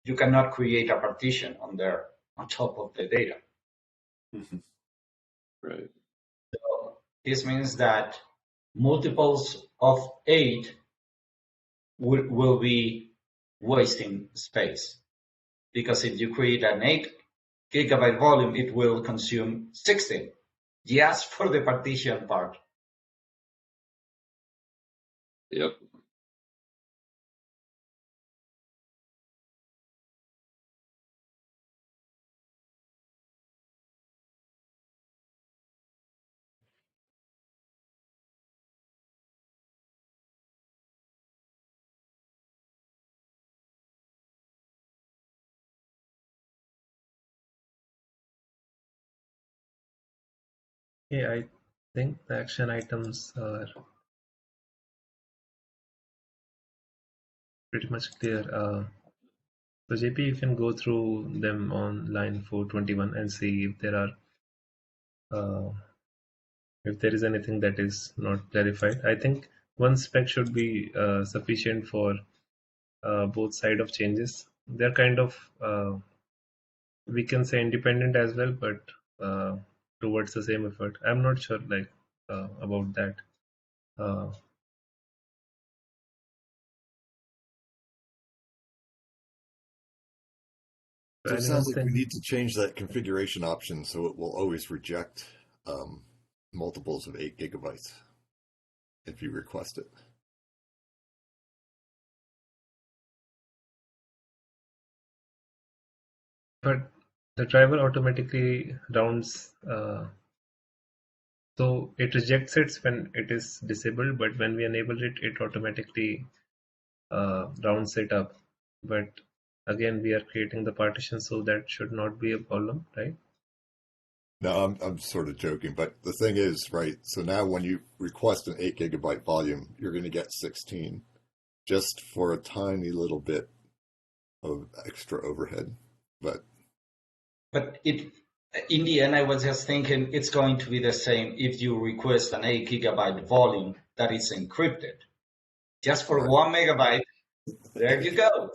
you cannot create a partition on there on top of the data. right. So this means that multiples of 8 will be wasting space, because if you create an 8 gigabyte volume, it will consume 16 just for the partition part. Yep. Yeah, I think the action items are pretty much clear. So JP, you can go through them on line 421 and see if there is anything that is not clarified. I think one spec should be sufficient for both side of changes. They're kind of we can say independent as well, but towards the same effort. I'm not sure about that. Uh, So it anyone sounds like we think? need to change that configuration option so it will always reject multiples of 8 gigabytes if you request it. But the driver automatically rounds, so it rejects it when it is disabled, but when we enable it, it automatically rounds it up. But again, we are creating the partition, so that should not be a problem, right? No, I'm sort of joking, but the thing is, right, so now when you request an 8 gigabyte volume, you're going to get 16 just for a tiny little bit of extra overhead. But In the end, I was just thinking it's going to be the same if you request an 8 gigabyte volume that is encrypted. Just for right. 1 megabyte, there you go.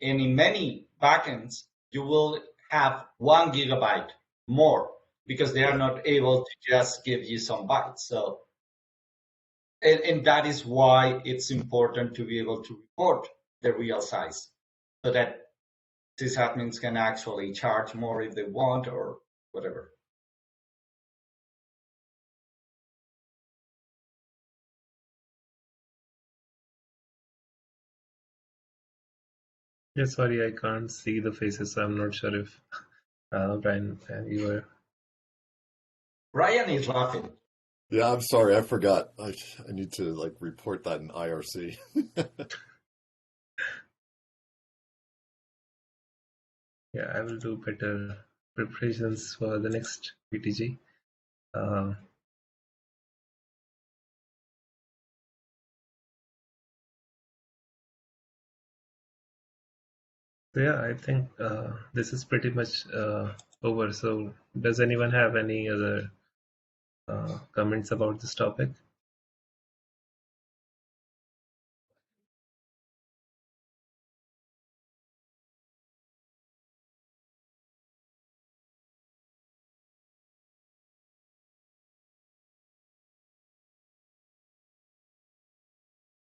And in many backends, you will have 1 gigabyte more because they are not able to just give you some bytes. So, and that is why it's important to be able to report the real size so that sysadmins can actually charge more if they want or whatever. Yeah, sorry, I can't see the faces, so I'm not sure if Brian, you were. Ryan is laughing. Yeah, I'm sorry, I forgot. I need to report that in IRC. Yeah, I will do better preparations for the next PTG. Uh, so yeah, I think this is pretty much over. So does anyone have any other comments about this topic?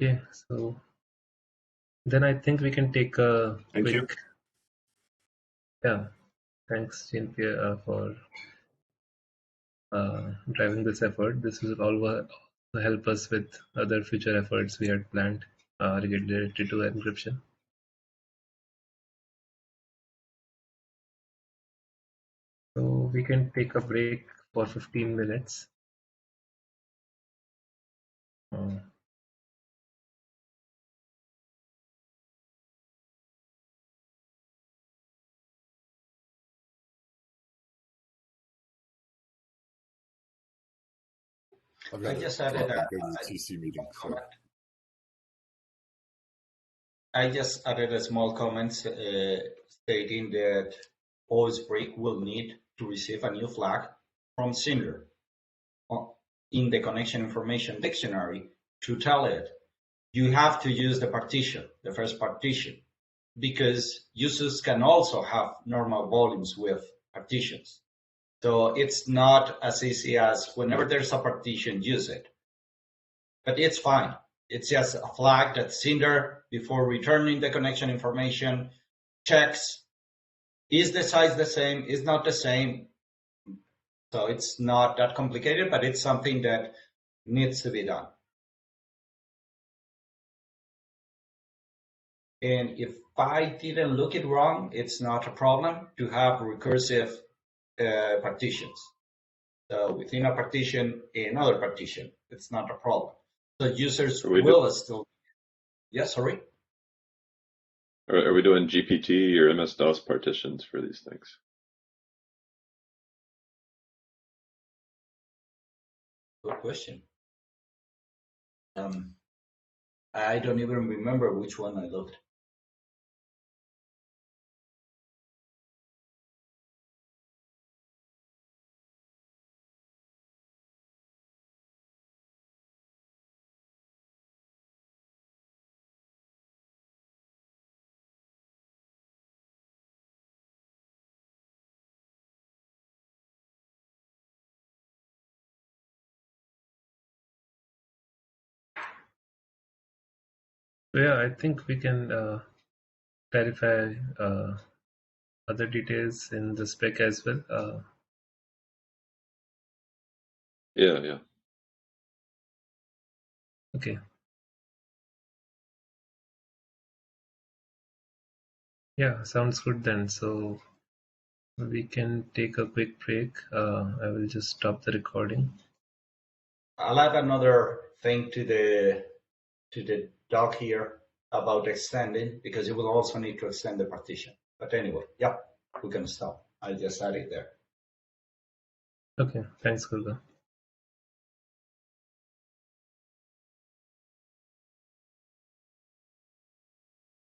Okay, so then I think we can take a Thank you. quick. Yeah, thanks, Jean-Pierre, for driving this effort. This will all help us with other future efforts we had planned related to encryption. So we can take a break for 15 minutes. I've I got to just drop added and go to the TC meeting. So I just added a small comment stating that OSBreak will need to receive a new flag from Cinder in the connection information dictionary to tell it you have to use the partition, the first partition, because users can also have normal volumes with partitions. So it's not as easy as whenever there's a partition, use it. But it's fine. It's just a flag that Cinder, before returning the connection information, checks, is the size the same, is not the same. So it's not that complicated, but it's something that needs to be done. And if I didn't look it wrong, it's not a problem to have recursive partitions. So within a partition, another partition, it's not a problem. So users will still, yeah, sorry? Are we doing GPT or MS-DOS partitions for these things? Good question. I don't even remember which one I looked. So yeah, I think we can clarify other details in the spec as well. Yeah. Okay. Yeah, sounds good then. So we can take a quick break. I will just stop the recording. I'll add another thing to the doc here about extending, because you will also need to extend the partition. But anyway, yeah, we can stop. I just added there. Okay, thanks, Gurga.